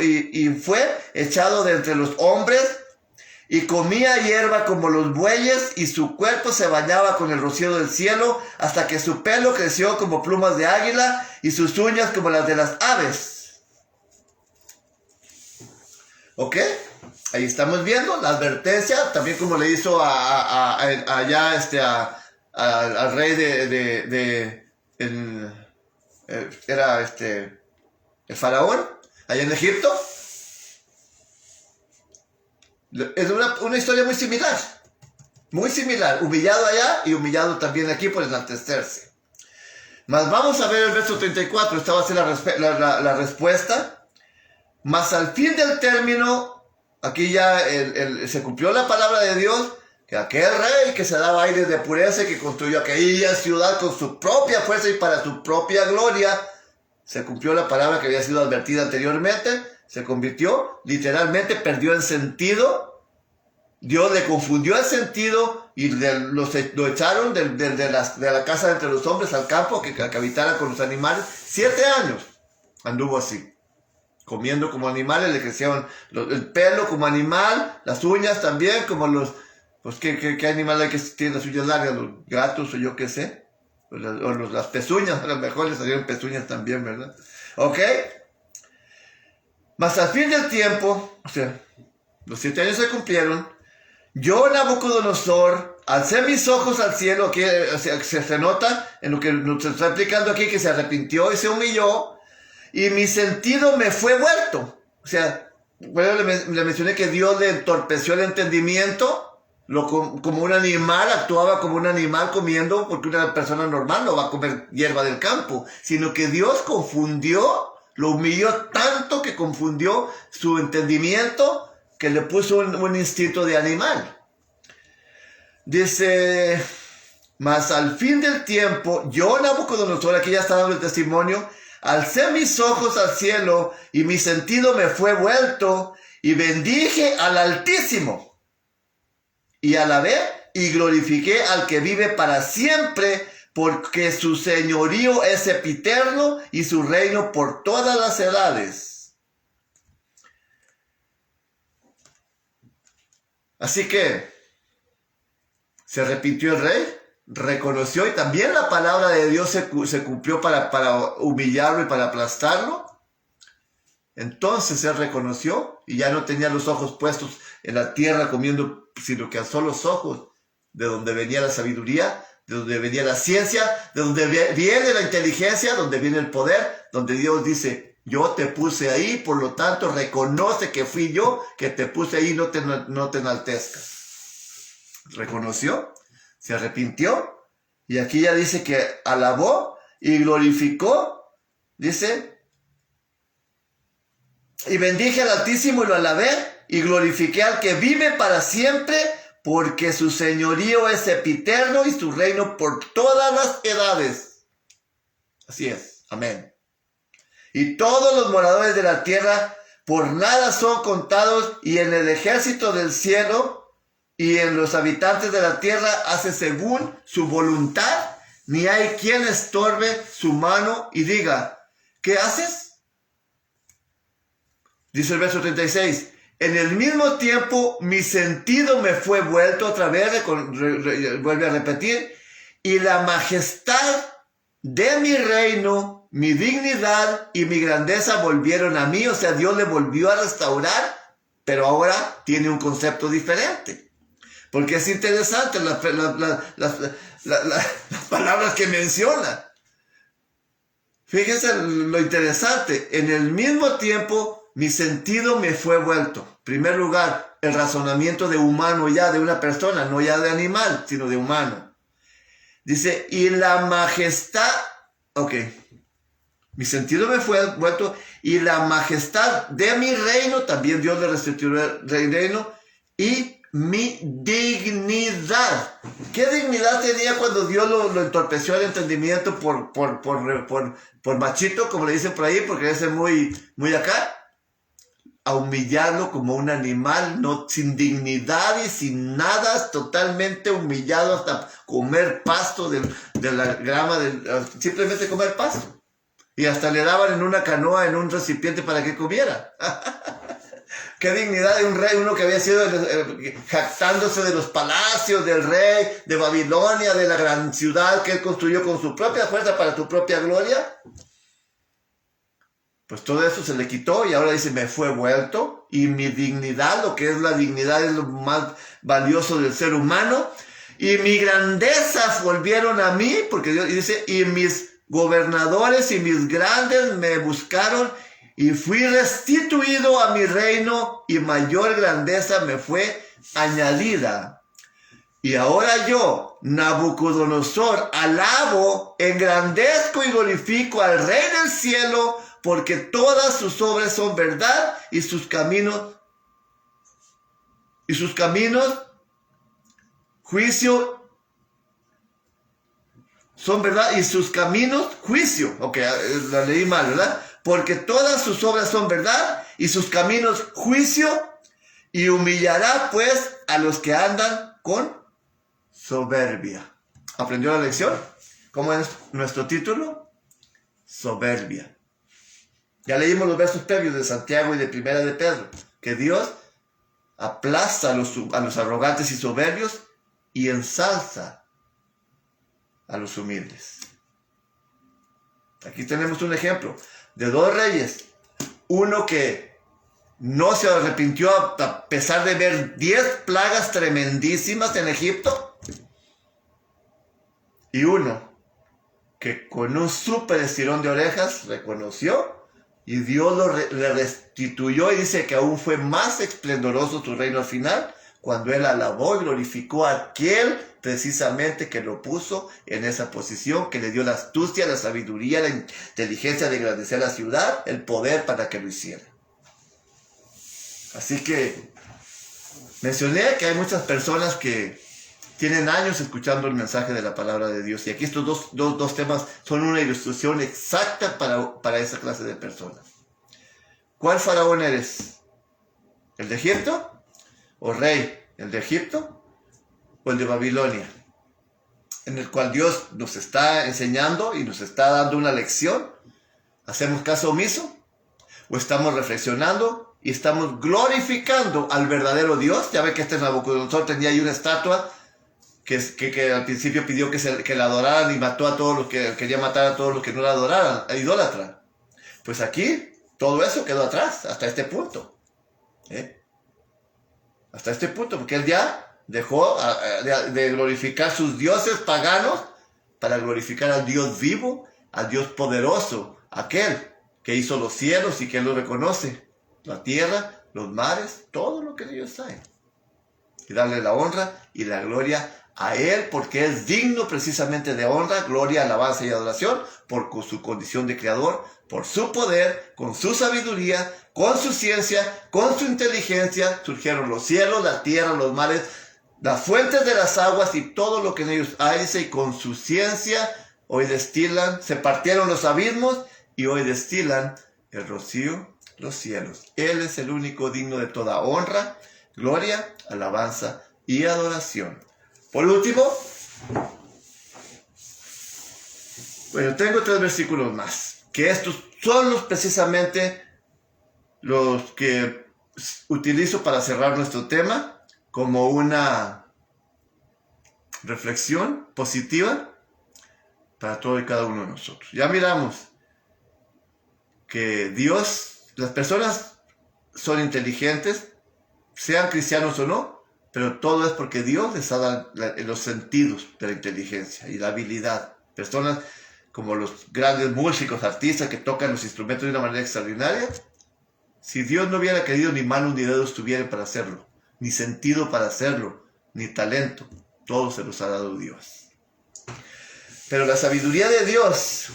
de entre los hombres, y comía hierba como los bueyes, y su cuerpo se bañaba con el rocío del cielo, hasta que su pelo creció como plumas de águila, y sus uñas como las de las aves. ¿Ok? Ahí estamos viendo la advertencia, también como le hizo allá al rey el faraón, allá en Egipto. Es una historia muy similar, humillado allá y humillado también aquí por enaltecerse. Mas vamos a ver el verso 34, esta va a ser la respuesta. Mas al fin del término, aquí ya se cumplió la palabra de Dios, que aquel rey que se daba aire de pureza, que construyó aquella ciudad con su propia fuerza y para su propia gloria, se cumplió la palabra que había sido advertida anteriormente. se convirtió, literalmente perdió el sentido. Dios le confundió el sentido y lo echaron de la casa de entre los hombres al campo que habitara con los animales. 7 años anduvo así, comiendo como animales, le crecieron el pelo como animal, las uñas también, como los... Pues, ¿qué animal hay que tiene las uñas largas? Los gatos o yo qué sé. Las pezuñas, a lo mejor les salieron pezuñas también, ¿verdad? ¿Ok? Mas al fin del tiempo, o sea, los 7 años se cumplieron. Yo, Nabucodonosor, alcé mis ojos al cielo, que se nota en lo que nos está explicando aquí, que se arrepintió y se humilló, y mi sentido me fue vuelto. O sea, bueno, le mencioné que Dios le entorpeció el entendimiento, como un animal, actuaba como un animal comiendo, porque una persona normal no va a comer hierba del campo, sino que Dios confundió, lo humilló tanto que confundió su entendimiento, que le puso un instinto de animal. Dice, mas al fin del tiempo, yo, Nabucodonosor, aquí ya está dando el testimonio, alcé mis ojos al cielo y mi sentido me fue vuelto y bendije al Altísimo. Y alabé y glorifiqué al que vive para siempre, porque su señorío es sempiterno y su reino por todas las edades. Así que se arrepintió el rey, reconoció, y también la palabra de Dios se cumplió para humillarlo y para aplastarlo. Entonces él reconoció y ya no tenía los ojos puestos en la tierra comiendo, sino que alzó los ojos de donde venía la sabiduría, de donde venía la ciencia, de donde viene la inteligencia, donde viene el poder, donde Dios dice, yo te puse ahí, por lo tanto reconoce que fui yo que te puse ahí, no te enaltezcas. Reconoció, se arrepintió, y aquí ya dice que alabó y glorificó, dice, y bendije al Altísimo y lo alabé y glorifiqué al que vive para siempre, porque su señorío es sempiterno y su reino por todas las edades. Así es, amén. Y todos los moradores de la tierra por nada son contados, y en el ejército del cielo y en los habitantes de la tierra hace según su voluntad, ni hay quien estorbe su mano y diga, ¿qué haces? Dice el verso 36, en el mismo tiempo mi sentido me fue vuelto, otra vez, vuelve a repetir, y la majestad de mi reino, mi dignidad y mi grandeza volvieron a mí. O sea, Dios le volvió a restaurar, pero ahora tiene un concepto diferente. Porque es interesante las palabras que menciona. Fíjense lo interesante, en el mismo tiempo mi sentido me fue vuelto. En primer lugar, el razonamiento de humano ya, de una persona, no ya de animal, sino de humano. Dice, y la majestad, mi sentido me fue vuelto, y la majestad de mi reino, también Dios le restituyó el reino, y mi dignidad. ¿Qué dignidad tenía cuando Dios lo entorpeció el entendimiento por machito, como le dicen por ahí, porque es muy acá? A humillarlo como un animal, no, sin dignidad y sin nada, totalmente humillado hasta comer pasto de la grama, simplemente comer pasto. Y hasta le daban en una canoa, en un recipiente para que comiera. Qué dignidad de un rey, uno que había sido jactándose de los palacios del rey de Babilonia, de la gran ciudad que él construyó con su propia fuerza para tu propia gloria. Pues todo eso se le quitó y ahora dice, me fue vuelto, y mi dignidad, lo que es la dignidad, es lo más valioso del ser humano, y mi grandeza volvieron a mí, porque Dios dice, y mis gobernadores y mis grandes me buscaron, y fui restituido a mi reino, y mayor grandeza me fue añadida. Y ahora yo, Nabucodonosor, alabo, engrandezco y glorifico al Rey del cielo, porque todas sus obras son verdad y sus caminos juicio son verdad y sus caminos juicio. La leí mal, ¿verdad? Porque todas sus obras son verdad y sus caminos juicio, y humillará pues a los que andan con soberbia. ¿Aprendió la lección? ¿Cómo es nuestro título? Soberbia. Ya leímos los versos previos de Santiago y de Primera de Pedro, que Dios aplasta a los arrogantes y soberbios y ensalza a los humildes. Aquí tenemos un ejemplo de dos reyes. Uno que no se arrepintió a pesar de ver 10 plagas tremendísimas en Egipto. Y uno que con un súper estirón de orejas reconoció y Dios le restituyó, y dice que aún fue más esplendoroso su reino al final, cuando él alabó y glorificó a aquel precisamente que lo puso en esa posición, que le dio la astucia, la sabiduría, la inteligencia de engrandecer la ciudad, el poder para que lo hiciera. Así que mencioné que hay muchas personas que tienen años escuchando el mensaje de la palabra de Dios, y aquí estos dos temas son una ilustración exacta para esa clase de personas. ¿Cuál faraón eres? ¿El de Egipto? ¿O rey? ¿El de Egipto? ¿O el de Babilonia? En el cual Dios nos está enseñando y nos está dando una lección. ¿Hacemos caso omiso? ¿O estamos reflexionando y estamos glorificando al verdadero Dios? Ya ve que Nabucodonosor tenía ahí una estatua que al principio pidió que la adoraran y mató a todos los que quería matar a todos los que no la adoraran, idólatra. Pues aquí todo eso quedó atrás hasta este punto. Hasta este punto, porque él ya dejó de glorificar sus dioses paganos para glorificar al Dios vivo, al Dios poderoso, aquel que hizo los cielos y que él lo reconoce, la tierra, los mares, todo lo que en ellos hay. Y darle la honra y la gloria a él, porque es digno precisamente de honra, gloria, alabanza y adoración, por su condición de creador, por su poder, con su sabiduría, con su ciencia, con su inteligencia, surgieron los cielos, la tierra, los mares, las fuentes de las aguas y todo lo que en ellos hay, y con su ciencia hoy destilan, se partieron los abismos y hoy destilan el rocío, los cielos. Él es el único digno de toda honra, gloria, alabanza y adoración. Por último, bueno, tengo 3 versículos más, que estos son precisamente los que utilizo para cerrar nuestro tema como una reflexión positiva para todo y cada uno de nosotros. Ya miramos que Dios, las personas son inteligentes, sean cristianos o no, pero todo es porque Dios les ha dado los sentidos de la inteligencia y la habilidad. Personas como los grandes músicos, artistas que tocan los instrumentos de una manera extraordinaria, si Dios no hubiera querido, ni manos ni dedos tuvieran para hacerlo, ni sentido para hacerlo, ni talento, todo se los ha dado Dios. Pero la sabiduría de Dios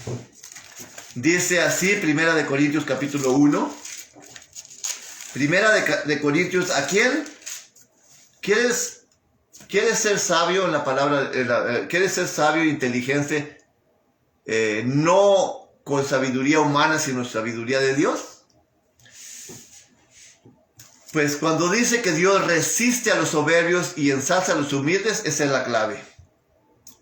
dice así, Primera de Corintios capítulo 1, Primera de Corintios, ¿a quién? ¿Quieres ser sabio en la palabra? ¿Quieres ser sabio e inteligente? No con sabiduría humana, sino sabiduría de Dios. Pues cuando dice que Dios resiste a los soberbios y ensalza a los humildes, esa es la clave.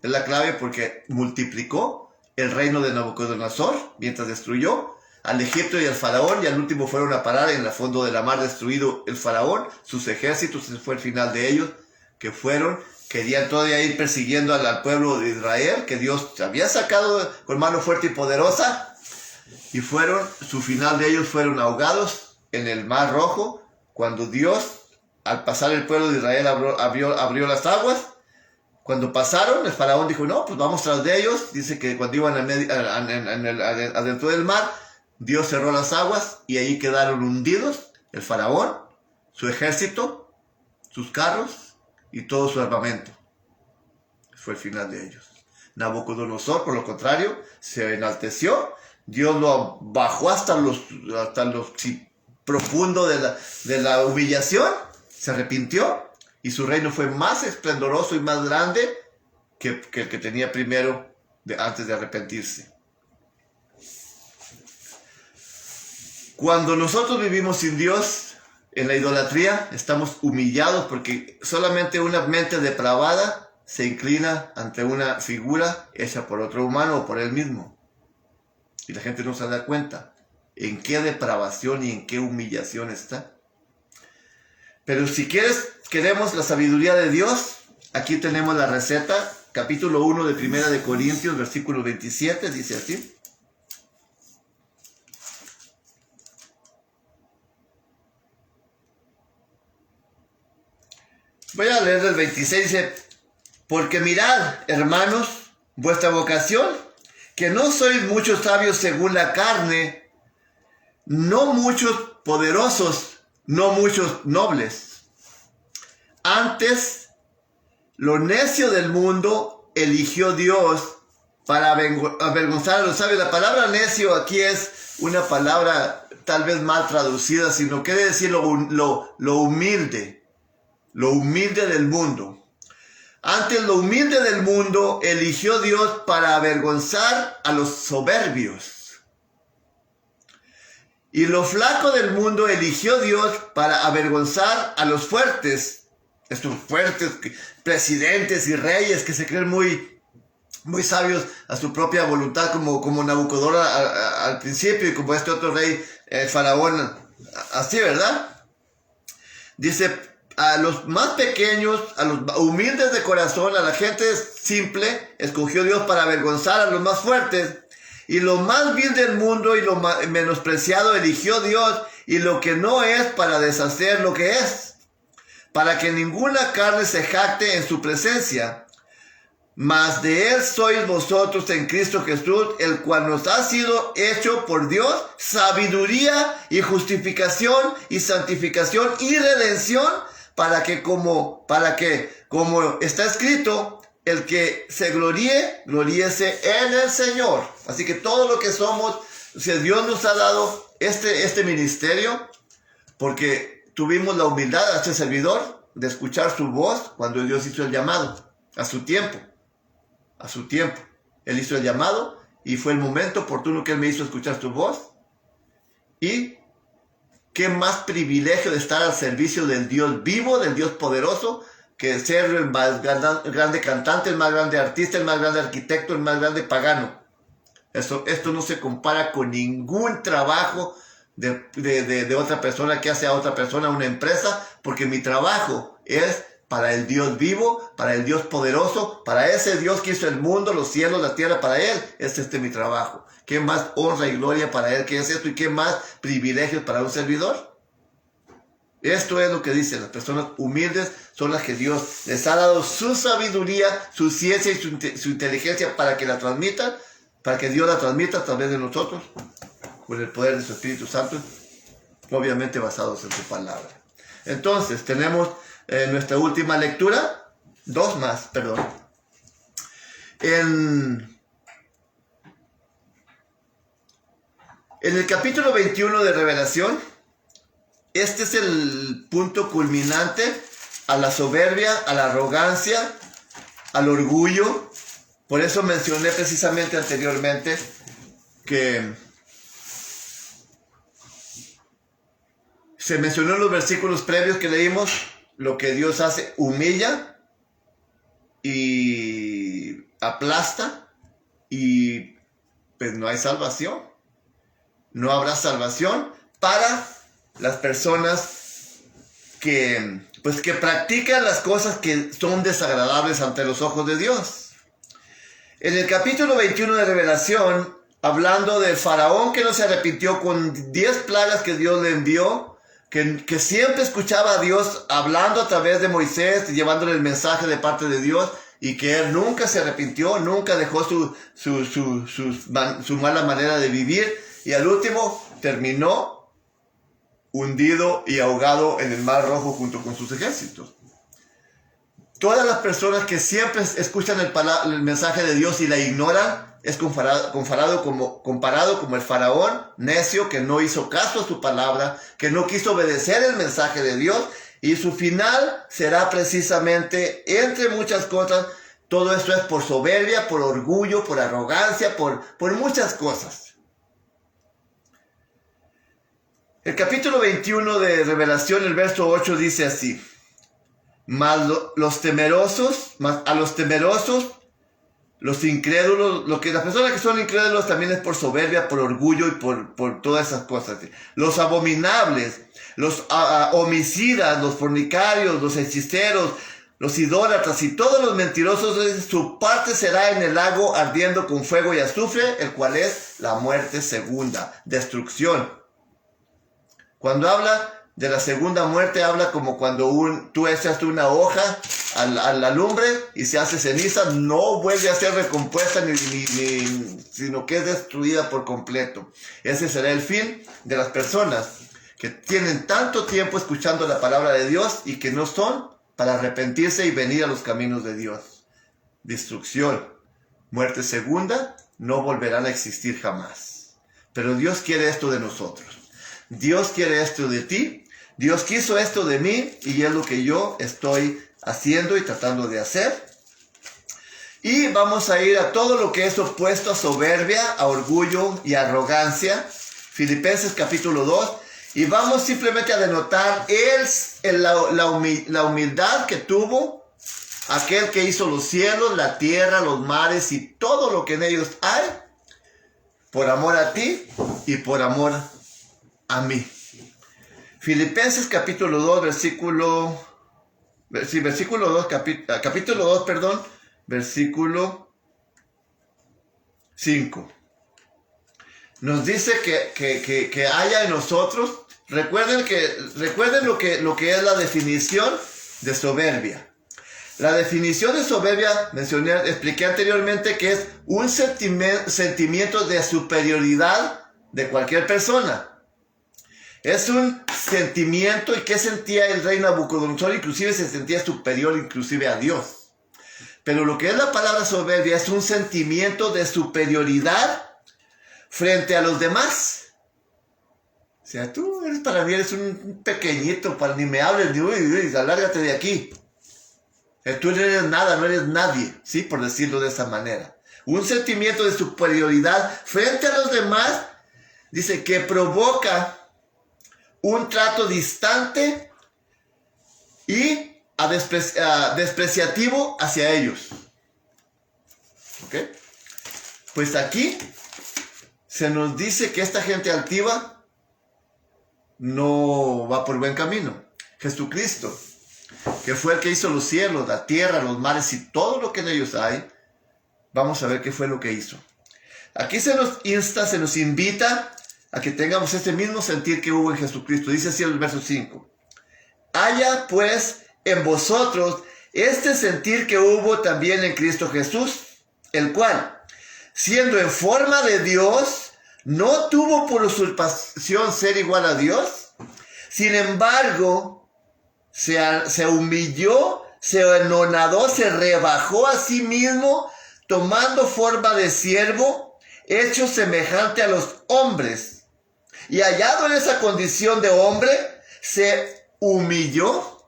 Es la clave porque multiplicó el reino de Nabucodonosor mientras destruyó al Egipto y al faraón, y al último fueron a parar en el fondo de la mar, destruido el faraón, sus ejércitos, ese fue el final de ellos, que querían todavía ir persiguiendo al pueblo de Israel, que Dios había sacado con mano fuerte y poderosa, y su final de ellos fueron ahogados en el Mar Rojo, cuando Dios, al pasar el pueblo de Israel, abrió las aguas. Cuando pasaron, el faraón dijo, no, pues vamos tras de ellos. Dice que cuando iban adentro del mar, Dios cerró las aguas y ahí quedaron hundidos el faraón, su ejército, sus carros y todo su armamento. Fue el final de ellos. Nabucodonosor, por lo contrario, se enalteció. Dios lo bajó hasta los profundo de la humillación, se arrepintió y su reino fue más esplendoroso y más grande que el que tenía primero antes de arrepentirse. Cuando nosotros vivimos sin Dios, en la idolatría, estamos humillados porque solamente una mente depravada se inclina ante una figura hecha por otro humano o por él mismo. Y la gente no se da cuenta en qué depravación y en qué humillación está. Pero si queremos la sabiduría de Dios, aquí tenemos la receta, capítulo 1 de 1 de Corintios, versículo 27, dice así. Voy a leer el 26, dice, porque mirad, hermanos, vuestra vocación, que no sois muchos sabios según la carne, no muchos poderosos, no muchos nobles. Antes, lo necio del mundo eligió Dios para avergonzar a los sabios. La palabra necio aquí es una palabra tal vez mal traducida, sino quiere decir lo humilde. Lo humilde del mundo. Antes lo humilde del mundo eligió Dios para avergonzar a los soberbios. Y lo flaco del mundo eligió Dios para avergonzar a los fuertes. Estos fuertes presidentes y reyes que se creen muy sabios a su propia voluntad, como Nabucodonosor al principio y como este otro rey, Faraón, así, ¿verdad? Dice, a los más pequeños, a los humildes de corazón, a la gente simple, escogió Dios para avergonzar a los más fuertes. Y lo más vil del mundo y lo menospreciado eligió Dios, y lo que no es para deshacer lo que es, para que ninguna carne se jacte en su presencia. Mas de él sois vosotros en Cristo Jesús, el cual nos ha sido hecho por Dios sabiduría y justificación y santificación y redención, para que como está escrito, el que se gloríese en el Señor. Así que todo lo que somos, si Dios nos ha dado este ministerio, porque tuvimos la humildad a este servidor de escuchar su voz cuando Dios hizo el llamado, a su tiempo. Él hizo el llamado y fue el momento oportuno que Él me hizo escuchar su voz. Y qué más privilegio de estar al servicio del Dios vivo, del Dios poderoso, que ser el más grande cantante, el más grande artista, el más grande arquitecto, el más grande pagano. Esto no se compara con ningún trabajo de otra persona que hace a otra persona, una empresa, porque mi trabajo es para el Dios vivo, para el Dios poderoso, para ese Dios que hizo el mundo, los cielos, la tierra, para Él. Es mi trabajo. ¿Qué más honra y gloria para Él que es esto? ¿Y qué más privilegios para un servidor? Esto es lo que dicen. Las personas humildes son las que Dios les ha dado su sabiduría, su ciencia y su inteligencia para que la transmitan, para que Dios la transmita a través de nosotros, con el poder de su Espíritu Santo, obviamente basados en su palabra. Entonces, tenemos nuestra última lectura, dos más, perdón. En el capítulo 21 de Revelación, este es el punto culminante a la soberbia, a la arrogancia, al orgullo. Por eso mencioné precisamente anteriormente que se mencionó en los versículos previos que leímos, lo que Dios hace, humilla y aplasta, y pues no hay salvación. No habrá salvación para las personas que practican las cosas que son desagradables ante los ojos de Dios. En el capítulo 21 de Revelación, hablando de Faraón que no se arrepintió con 10 plagas que Dios le envió, que siempre escuchaba a Dios hablando a través de Moisés y llevándole el mensaje de parte de Dios, y que él nunca se arrepintió, nunca dejó su mala manera de vivir, y al último terminó hundido y ahogado en el Mar Rojo junto con sus ejércitos. Todas las personas que siempre escuchan el mensaje de Dios y la ignoran, es comparado como el faraón necio que no hizo caso a su palabra, que no quiso obedecer el mensaje de Dios, y su final será precisamente, entre muchas cosas, todo esto es por soberbia, por orgullo, por arrogancia, por muchas cosas. El capítulo 21 de Revelación, el verso 8 dice así: mas a los temerosos, los incrédulos, las personas que son incrédulos también es por soberbia, por orgullo y por todas esas cosas. Los abominables, los homicidas, los fornicarios, los hechiceros, los idólatras y todos los mentirosos, su parte será en el lago ardiendo con fuego y azufre, el cual es la muerte segunda, destrucción. Cuando habla de la segunda muerte, habla como cuando tú echas una hoja a la lumbre y se hace ceniza, no vuelve a ser recompuesta sino que es destruida por completo. Ese será el fin de las personas que tienen tanto tiempo escuchando la palabra de Dios y que no son para arrepentirse y venir a los caminos de Dios. Destrucción, muerte segunda, no volverán a existir jamás. Pero Dios quiere esto de nosotros. Dios quiere esto de ti, Dios quiso esto de mí y es lo que yo estoy haciendo y tratando de hacer. Y vamos a ir a todo lo que es opuesto a soberbia, a orgullo y arrogancia. Filipenses capítulo 2. Y vamos simplemente a denotar la humildad que tuvo aquel que hizo los cielos, la tierra, los mares y todo lo que en ellos hay, por amor a ti y por amor a mí. Filipenses capítulo 2, versículo 5. Nos dice que haya en nosotros, recuerden lo que es la definición de soberbia. La definición de soberbia, expliqué anteriormente que es un sentimiento de superioridad de cualquier persona. Es un sentimiento, ¿y qué sentía el rey Nabucodonosor? Inclusive se sentía superior inclusive a Dios. Pero lo que es la palabra soberbia es un sentimiento de superioridad frente a los demás. O sea, tú para mí eres un pequeñito, ni me hables, ni alárgate de aquí. Tú no eres nada, no eres nadie, ¿sí? Por decirlo de esa manera. Un sentimiento de superioridad frente a los demás, dice que provoca un trato distante y despreciativo hacia ellos. ¿Ok? Pues aquí se nos dice que esta gente altiva no va por buen camino. Jesucristo, que fue el que hizo los cielos, la tierra, los mares y todo lo que en ellos hay, vamos a ver qué fue lo que hizo. Aquí se nos insta, se nos invita a que tengamos este mismo sentir que hubo en Jesucristo. Dice así el verso 5. Haya pues en vosotros este sentir que hubo también en Cristo Jesús, el cual, siendo en forma de Dios, no tuvo por usurpación ser igual a Dios. Sin embargo, se humilló, se anonadó, se rebajó a sí mismo, tomando forma de siervo, hecho semejante a los hombres. Y hallado en esa condición de hombre, se humilló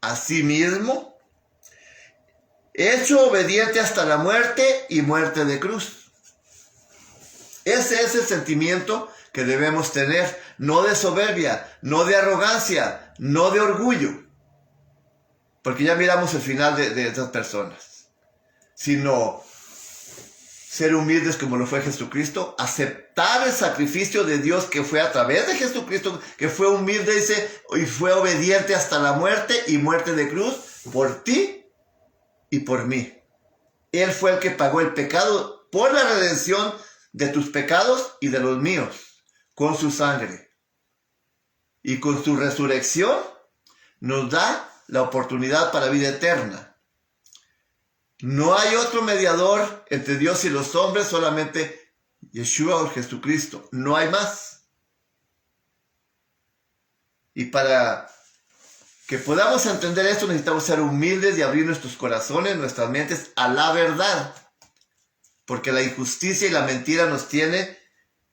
a sí mismo, hecho obediente hasta la muerte y muerte de cruz. Ese es el sentimiento que debemos tener, no de soberbia, no de arrogancia, no de orgullo, porque ya miramos el final de estas personas, sino ser humildes como lo fue Jesucristo, aceptar el sacrificio de Dios que fue a través de Jesucristo, que fue humilde, dice, y fue obediente hasta la muerte y muerte de cruz por ti y por mí. Él fue el que pagó el pecado por la redención de tus pecados y de los míos, con su sangre. Y con su resurrección nos da la oportunidad para vida eterna. No hay otro mediador entre Dios y los hombres, solamente Yeshua o Jesucristo. No hay más. Y para que podamos entender esto, necesitamos ser humildes y abrir nuestros corazones, nuestras mentes a la verdad. Porque la injusticia y la mentira nos tiene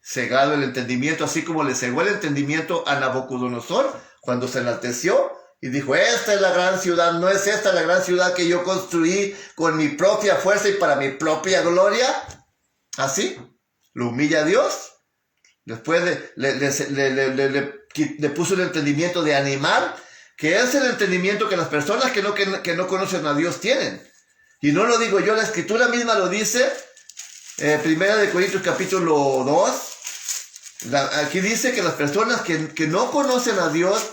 cegado el entendimiento, así como le cegó el entendimiento a Nabucodonosor cuando se enalteció y dijo, esta es la gran ciudad, no es esta la gran ciudad que yo construí con mi propia fuerza y para mi propia gloria. Así, lo humilla a Dios, Después le puso el entendimiento de animal, que es el entendimiento que las personas que no conocen a Dios tienen. Y no lo digo yo, la Escritura misma lo dice, Primera de Corintios capítulo 2, aquí dice que las personas que no conocen a Dios,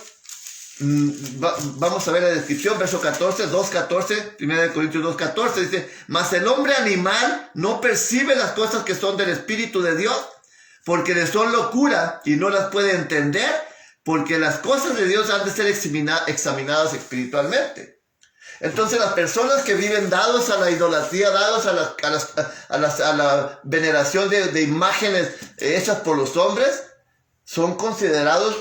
vamos a ver la descripción, verso 14, 2.14, Primera de Corintios 2.14, dice, mas el hombre animal no percibe las cosas que son del Espíritu de Dios, porque le son locura y no las puede entender, porque las cosas de Dios han de ser examinadas espiritualmente. Entonces las personas que viven dados a la idolatría, dados a la veneración de imágenes hechas por los hombres, son considerados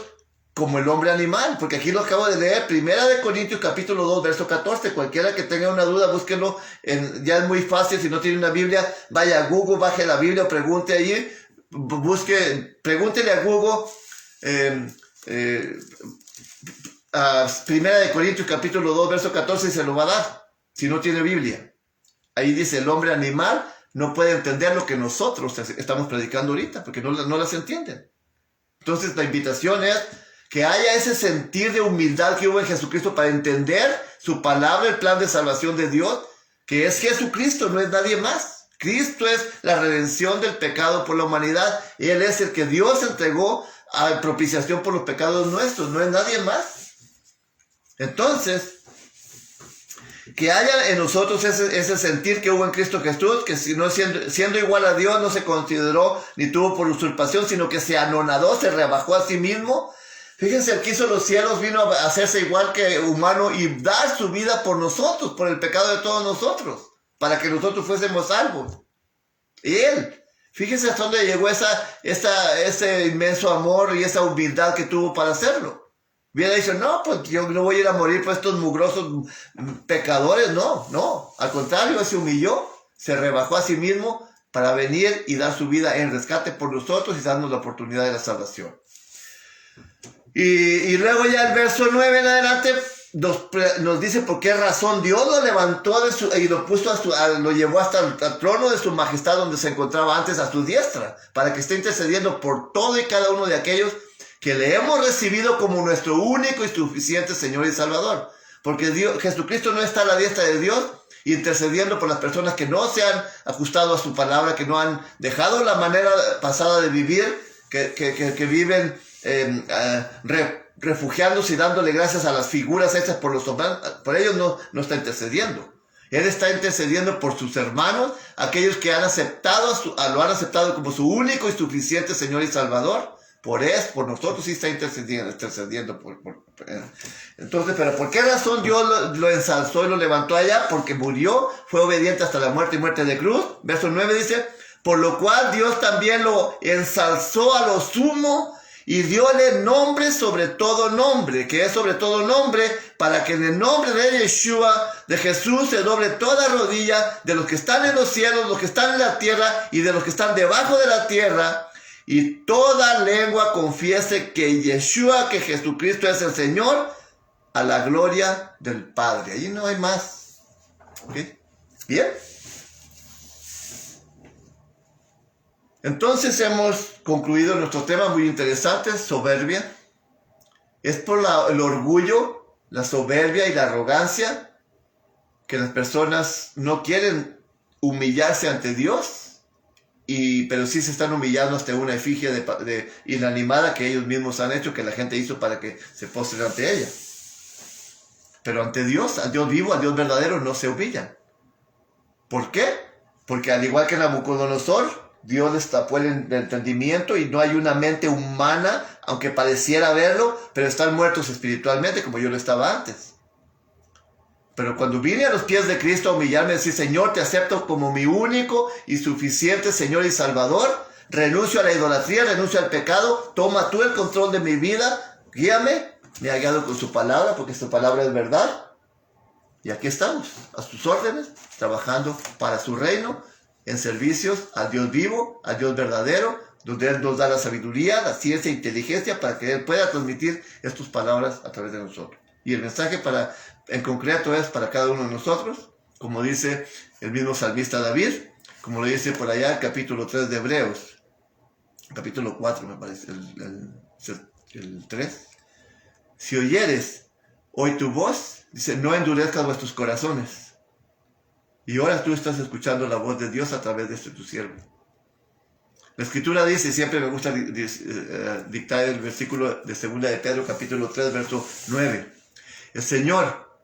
como el hombre animal, porque aquí lo acabo de leer, Primera de Corintios capítulo 2, verso 14, cualquiera que tenga una duda, búsquenlo, ya es muy fácil, si no tiene una Biblia, vaya a Google, baje la Biblia, pregunte allí, pregúntele a Google, Primera de Corintios capítulo 2, verso 14, y se lo va a dar, si no tiene Biblia. Ahí dice, el hombre animal no puede entender lo que nosotros estamos predicando ahorita, porque no las entienden. Entonces la invitación es que haya ese sentir de humildad que hubo en Jesucristo para entender su palabra, el plan de salvación de Dios, que es Jesucristo, no es nadie más. Cristo es la redención del pecado por la humanidad. Él es el que Dios entregó a propiciación por los pecados nuestros, no es nadie más. Entonces, que haya en nosotros ese sentir que hubo en Cristo Jesús, que si no siendo igual a Dios no se consideró ni tuvo por usurpación, sino que se anonadó, se rebajó a sí mismo. Fíjense, el que hizo los cielos vino a hacerse igual que humano y dar su vida por nosotros, por el pecado de todos nosotros, para que nosotros fuésemos salvos. Y Él, fíjense hasta dónde llegó ese inmenso amor y esa humildad que tuvo para hacerlo. Hubiera dicho, no, pues yo no voy a ir a morir por estos mugrosos pecadores. No, al contrario, Él se humilló, se rebajó a sí mismo para venir y dar su vida en rescate por nosotros y darnos la oportunidad de la salvación. Y luego ya el verso 9 en adelante nos dice por qué razón Dios lo levantó y lo puso lo llevó hasta el trono de su majestad donde se encontraba antes a su diestra, para que esté intercediendo por todo y cada uno de aquellos que le hemos recibido como nuestro único y suficiente Señor y Salvador. Porque Jesucristo no está a la diestra de Dios intercediendo por las personas que no se han ajustado a su palabra, que no han dejado la manera pasada de vivir, que viven refugiándose y dándole gracias a las figuras hechas por los hombres. Por ellos no está intercediendo. Él está intercediendo por sus hermanos, aquellos que lo han aceptado como su único y suficiente Señor y Salvador. Por nosotros sí está intercediendo. Entonces, ¿pero por qué razón Dios lo ensalzó y lo levantó allá? Porque murió, fue obediente hasta la muerte y muerte de cruz. Verso 9 dice, por lo cual Dios también lo ensalzó a lo sumo y diole nombre sobre todo nombre, que es sobre todo nombre, para que en el nombre de Yeshua, de Jesús, se doble toda rodilla de los que están en los cielos, los que están en la tierra y de los que están debajo de la tierra, y toda lengua confiese que Yeshua, que Jesucristo es el Señor, a la gloria del Padre. Allí no hay más. ¿Ok? ¿Bien? Entonces hemos concluido nuestro tema muy interesante, soberbia. Es por el orgullo, la soberbia y la arrogancia que las personas no quieren humillarse ante Dios, pero sí se están humillando hasta una efigie inanimada que ellos mismos han hecho, que la gente hizo para que se postren ante ella. Pero ante Dios, al Dios vivo, al Dios verdadero, no se humillan. ¿Por qué? Porque al igual que Nabucodonosor, Dios les tapó el entendimiento y no hay una mente humana, aunque pareciera verlo, pero están muertos espiritualmente como yo lo estaba antes. Pero cuando vine a los pies de Cristo a humillarme y decir, Señor, te acepto como mi único y suficiente Señor y Salvador, renuncio a la idolatría, renuncio al pecado, toma tú el control de mi vida, guíame, me ha guiado con su palabra, porque su palabra es verdad. Y aquí estamos, a sus órdenes, trabajando para su reino, en servicios al Dios vivo, al Dios verdadero, donde Él nos da la sabiduría, la ciencia e inteligencia para que Él pueda transmitir estas palabras a través de nosotros. Y el mensaje en concreto es para cada uno de nosotros, como dice el mismo salmista David, como lo dice por allá el capítulo 3 de Hebreos. capítulo 4 me parece, el 3. Si oyeres hoy tu voz, dice, no endurezcas vuestros corazones. Y ahora tú estás escuchando la voz de Dios a través de tu siervo. La Escritura dice, siempre me gusta dictar el versículo de 2 de Pedro, capítulo 3, verso 9. El Señor,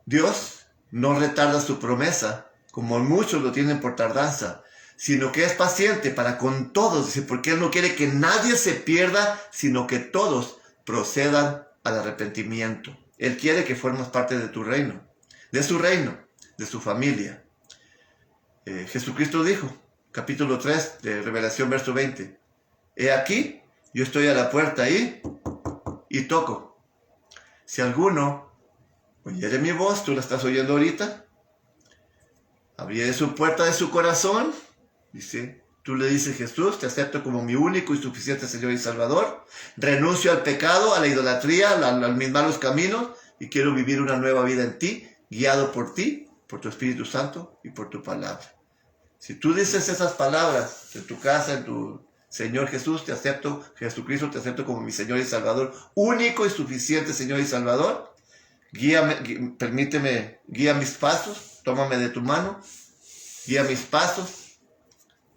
Dios, no retarda su promesa, como muchos lo tienen por tardanza, sino que es paciente para con todos, dice, porque Él no quiere que nadie se pierda, sino que todos procedan al arrepentimiento. Él quiere que formes parte de tu reino, de su familia. Jesucristo dijo, capítulo 3 de Revelación, verso 20, he aquí, yo estoy a la puerta ahí y toco. Si alguno oyere mi voz, tú la estás oyendo ahorita, abriré su puerta de su corazón, dice, tú le dices, Jesús, te acepto como mi único y suficiente Señor y Salvador, renuncio al pecado, a la idolatría, a mis malos caminos, y quiero vivir una nueva vida en ti, guiado por ti, por tu Espíritu Santo y por tu palabra. Si tú dices esas palabras en tu casa, en tu Señor Jesús, te acepto, Jesucristo, te acepto como mi Señor y Salvador, único y suficiente Señor y Salvador, guíame, permíteme, guía mis pasos, tómame de tu mano, guía mis pasos,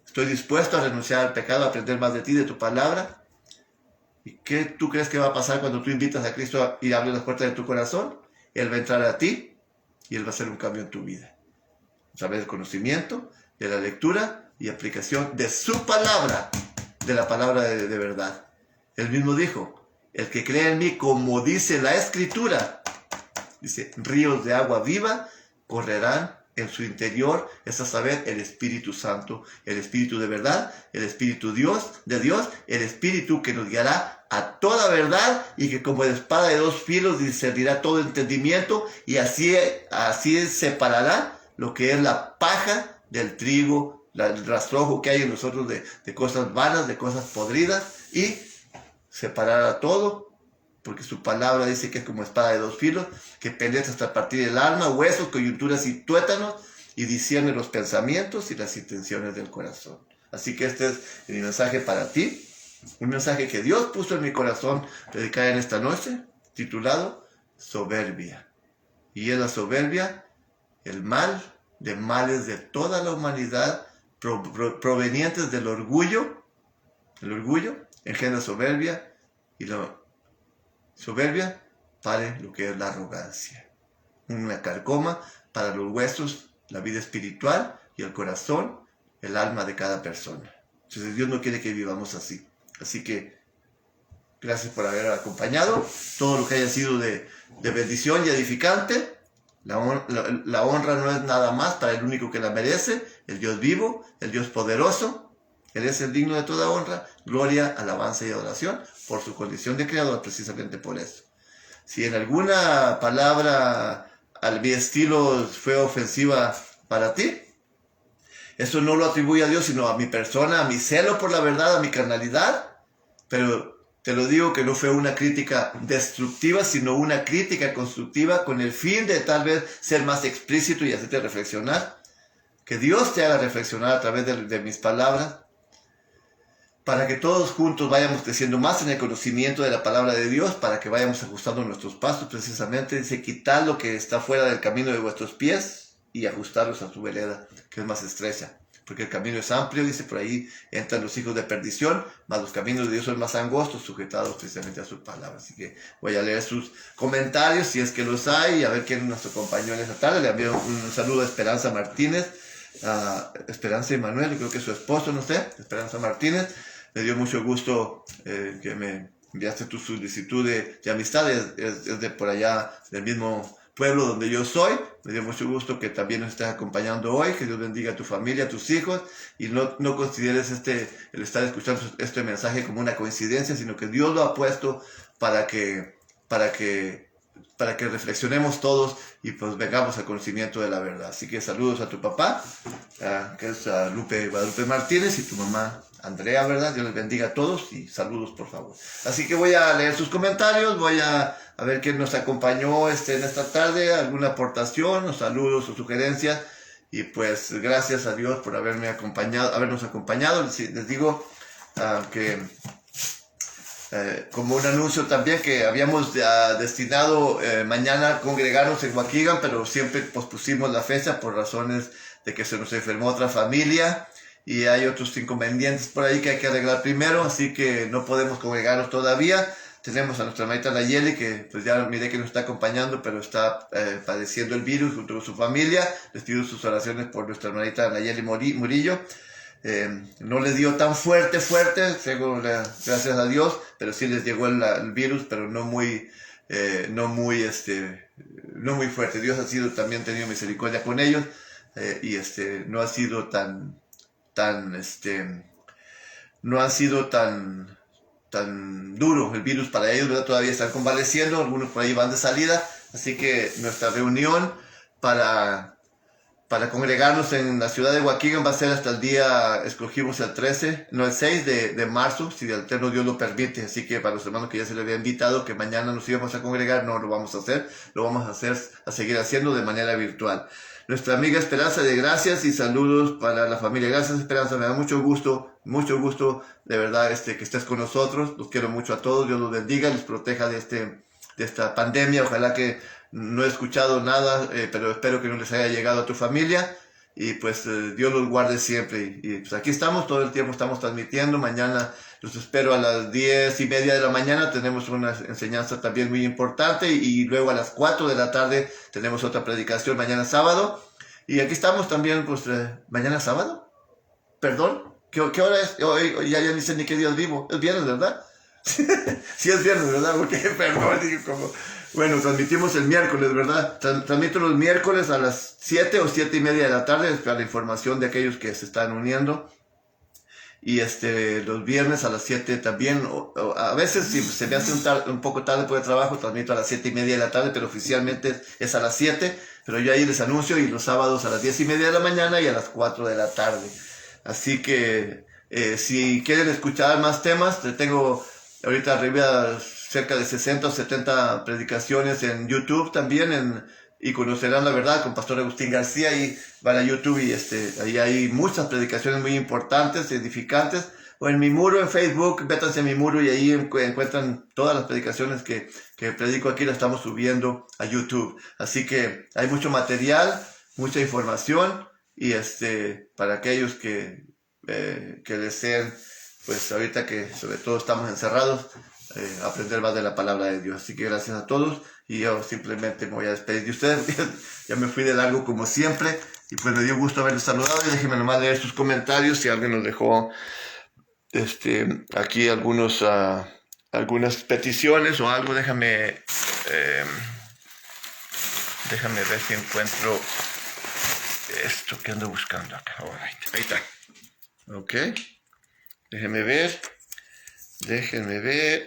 estoy dispuesto a renunciar al pecado, a aprender más de ti, de tu palabra. ¿Y qué tú crees que va a pasar cuando tú invitas a Cristo y abres las puertas de tu corazón? Él va a entrar a ti y Él va a hacer un cambio en tu vida. A través del conocimiento, de la lectura y aplicación de su palabra, de la palabra de verdad. Él mismo dijo, el que cree en mí, como dice la Escritura, dice, ríos de agua viva correrán en su interior, es a saber, el Espíritu Santo, el Espíritu de verdad, el Espíritu de Dios, el Espíritu que nos guiará a toda verdad y que como espada de dos filos discernirá todo entendimiento y así separará lo que es la paja del trigo, el rastrojo que hay en nosotros de cosas vanas, de cosas podridas, y separará todo, porque su palabra dice que es como espada de dos filos, que penetra hasta partir el alma, huesos, coyunturas y tuétanos, y discierne los pensamientos y las intenciones del corazón. Así que este es mi mensaje para ti, un mensaje que Dios puso en mi corazón predicar en esta noche, titulado Soberbia. Y es la soberbia, el mal de males de toda la humanidad provenientes del orgullo. El orgullo engendra soberbia y la soberbia para lo que es la arrogancia. Una carcoma para los huesos, la vida espiritual y el corazón, el alma de cada persona. Entonces Dios no quiere que vivamos así. Así que gracias por haber acompañado. Todo lo que haya sido de bendición y edificante. La honra no es nada más para el único que la merece, el Dios vivo, el Dios poderoso. Él es el digno de toda honra, gloria, alabanza y adoración por su condición de creador, precisamente por eso. Si en alguna palabra al mi estilo fue ofensiva para ti, eso no lo atribuye a Dios, sino a mi persona, a mi celo por la verdad, a mi carnalidad, pero te lo digo que no fue una crítica destructiva, sino una crítica constructiva con el fin de tal vez ser más explícito y hacerte reflexionar. Que Dios te haga reflexionar a través de mis palabras, para que todos juntos vayamos creciendo más en el conocimiento de la palabra de Dios, para que vayamos ajustando nuestros pasos precisamente. Dice, quitad lo que está fuera del camino de vuestros pies y ajustarlos a su vereda, que es más estrecha. Porque el camino es amplio, dice, por ahí entran los hijos de perdición, mas los caminos de Dios son más angostos, sujetados precisamente a su palabra. Así que voy a leer sus comentarios, si es que los hay, y a ver quién nos acompañó en esta tarde. Le envío un saludo a Esperanza Martínez, a Esperanza Emanuel, creo que es su esposo, no sé, Esperanza Martínez. Me dio mucho gusto que me enviaste tu solicitud de amistad, es de por allá, del mismo pueblo donde yo soy. Me dio mucho gusto que también nos estés acompañando hoy. Que Dios bendiga a tu familia, a tus hijos, y no consideres el estar escuchando este mensaje como una coincidencia, sino que Dios lo ha puesto para que reflexionemos todos y pues vengamos al conocimiento de la verdad. Así que saludos a tu papá, que es Guadalupe Martínez, y tu mamá Andrea, ¿verdad? Dios les bendiga a todos y saludos, por favor. Así que voy a leer sus comentarios, voy a ver quién nos acompañó en esta tarde, alguna aportación, o saludos o sugerencias, y pues gracias a Dios por habernos acompañado. Les digo, que como un anuncio también que habíamos destinado mañana congregarnos en Waukegan, pero siempre pospusimos la fecha por razones de que se nos enfermó otra familia y hay otros inconvenientes por ahí que hay que arreglar primero, así que no podemos congregarnos todavía. Tenemos a nuestra hermanita Nayeli, que pues ya miré que nos está acompañando, pero está padeciendo el virus junto con su familia. Les pido sus oraciones por nuestra hermanita Nayeli Murillo. No les dio tan fuerte, gracias a Dios, pero sí les llegó el virus, pero no muy fuerte. Dios ha sido también tenido misericordia con ellos y no ha sido no ha sido tan duro el virus para ellos, ¿verdad? Todavía están convaleciendo, algunos por ahí van de salida, así que nuestra reunión para congregarnos en la ciudad de Waukegan va a ser hasta el día, escogimos el 6 de marzo, si el eterno Dios lo permite. Así que para los hermanos que ya se les había invitado, que mañana nos íbamos a congregar, no lo vamos a hacer, lo vamos a seguir haciendo de manera virtual. Nuestra amiga Esperanza, de gracias y saludos para la familia. Gracias, Esperanza, me da mucho gusto, de verdad, que estés con nosotros. Los quiero mucho a todos, Dios los bendiga, les proteja de esta pandemia. Ojalá que no he escuchado nada, pero espero que no les haya llegado a tu familia y pues Dios los guarde siempre. Y pues aquí estamos, todo el tiempo estamos transmitiendo. Mañana los espero a las 10:30 de la mañana, tenemos una enseñanza también muy importante y luego a las 4 de la tarde tenemos otra predicación mañana sábado. Y aquí estamos también, pues mañana sábado, perdón, ¿qué hora es? Hoy ya ni sé ni qué día vivo, es viernes, ¿verdad? Sí es viernes, ¿verdad? Porque, perdón, digo como... Bueno, transmitimos el miércoles, ¿verdad? Transmito los miércoles a las 7 o 7:30 de la tarde para la información de aquellos que se están uniendo. Y los viernes a las 7 también. A veces, si se me hace un poco tarde por el trabajo, transmito a las 7:30 de la tarde, pero oficialmente es a las 7. Pero yo ahí les anuncio, y los sábados a las 10:30 de la mañana y a las 4 de la tarde. Así que, si quieren escuchar más temas, tengo ahorita arriba cerca de 60 o 70 predicaciones en YouTube también, y conocerán la verdad con Pastor Agustín García. Y van a YouTube y ahí hay muchas predicaciones muy importantes, edificantes. O en mi muro en Facebook, métanse en mi muro y ahí encuentran todas las predicaciones que predico aquí, las estamos subiendo a YouTube. Así que hay mucho material, mucha información, y para aquellos que deseen, pues ahorita que sobre todo estamos encerrados, aprender más de la palabra de Dios. Así que gracias a todos, y yo simplemente me voy a despedir de ustedes. Ya me fui de largo como siempre, y pues me dio gusto haberles saludado. Y déjenme nomás leer sus comentarios, si alguien nos dejó aquí algunas peticiones o algo. Déjame ver si encuentro esto que ando buscando acá. Ahí está. Ok, déjenme ver,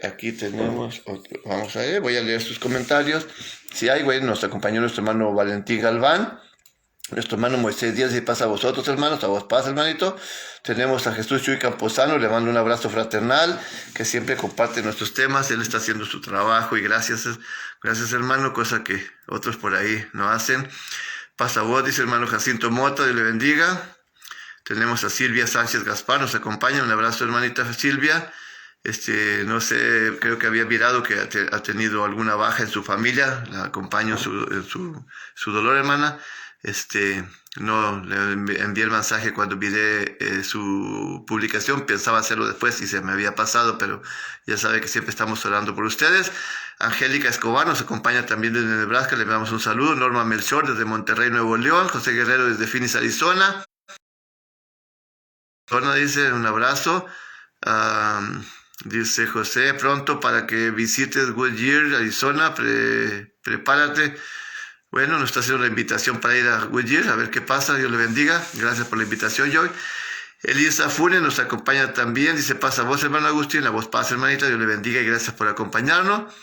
aquí tenemos otro. Vamos a ver, voy a leer sus comentarios. Si hay, nos acompañó nuestro hermano Valentín Galván, nuestro hermano Moisés Díaz, y pasa a vosotros, hermanos, a vos pasa, hermanito. Tenemos a Jesús Chuy Camposano, le mando un abrazo fraternal, que siempre comparte nuestros temas. Él está haciendo su trabajo, y gracias hermano, cosa que otros por ahí no hacen. Pasa vos, dice hermano Jacinto Mota, Dios le bendiga. Tenemos a Silvia Sánchez Gaspar, nos acompaña, un abrazo hermanita Silvia. No sé, creo que había mirado que ha tenido alguna baja en su familia, la acompaño en su dolor, hermana. No le envié el mensaje cuando miré su publicación, pensaba hacerlo después y se me había pasado, pero ya sabe que siempre estamos orando por ustedes. Angélica Escobar nos acompaña también desde Nebraska, le damos un saludo. Norma Melchor desde Monterrey, Nuevo León. José Guerrero desde Phoenix, Arizona. Dice un abrazo. Dice José, pronto para que visites Goodyear, Arizona, prepárate. Bueno, nos está haciendo la invitación para ir a Goodyear, a ver qué pasa. Dios le bendiga, gracias por la invitación, Joy. Elisa Funes nos acompaña también, dice, pasa vos, hermano Agustín, la voz pasa, hermanita, Dios le bendiga y gracias por acompañarnos.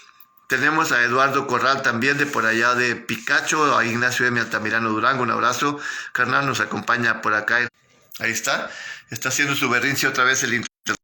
Tenemos a Eduardo Corral también, de por allá de Picacho, a Ignacio M. Altamirano Durango, un abrazo, carnal, nos acompaña por acá. Ahí está haciendo su berrinche otra vez el internet.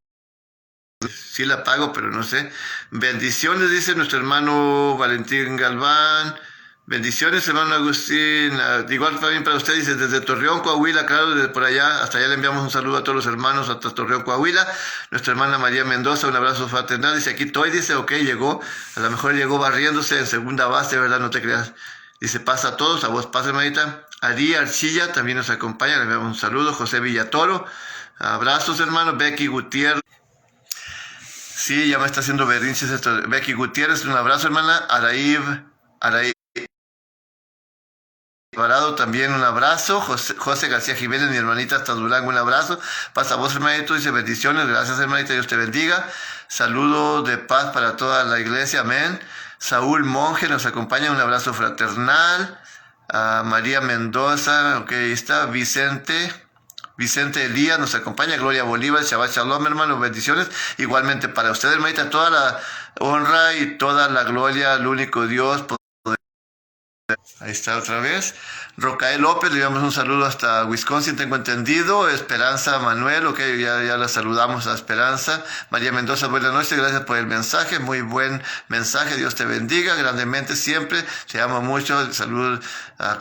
Sí la pago, pero no sé. Bendiciones, dice nuestro hermano Valentín Galván. Bendiciones, hermano Agustín. Igual también para usted, dice, desde Torreón, Coahuila, claro, desde por allá, hasta allá le enviamos un saludo a todos los hermanos, hasta Torreón, Coahuila. Nuestra hermana María Mendoza, un abrazo fraternal. Dice, aquí estoy, dice, ok, llegó, a lo mejor llegó barriéndose en segunda base, ¿verdad? No te creas. Dice, pasa a todos, a vos pasa, hermanita. Adi Archilla también nos acompaña, le enviamos un saludo. José Villatoro, abrazos, hermano. Becky Gutiérrez. Sí, ya me está haciendo berrinches esto. Becky Gutiérrez, un abrazo, hermana. Araíb Alvarado, también un abrazo. José García Jiménez, mi hermanita hasta Durango, un abrazo. Pasa vos, hermanito, dice bendiciones. Gracias, hermanita, Dios te bendiga. Saludo de paz para toda la iglesia, amén. Saúl Monje nos acompaña, un abrazo fraternal. María Mendoza, ok, ahí está. Vicente Elías nos acompaña, Gloria Bolívar, Shabbat Shalom, hermano, bendiciones. Igualmente para usted, hermanita, toda la honra y toda la gloria al único Dios. Ahí está otra vez. Rocael López, le damos un saludo hasta Wisconsin, tengo entendido. Esperanza Manuel, ok, ya la saludamos a Esperanza. María Mendoza, buenas noches, gracias por el mensaje, muy buen mensaje, Dios te bendiga grandemente siempre. Te amo mucho, saludos a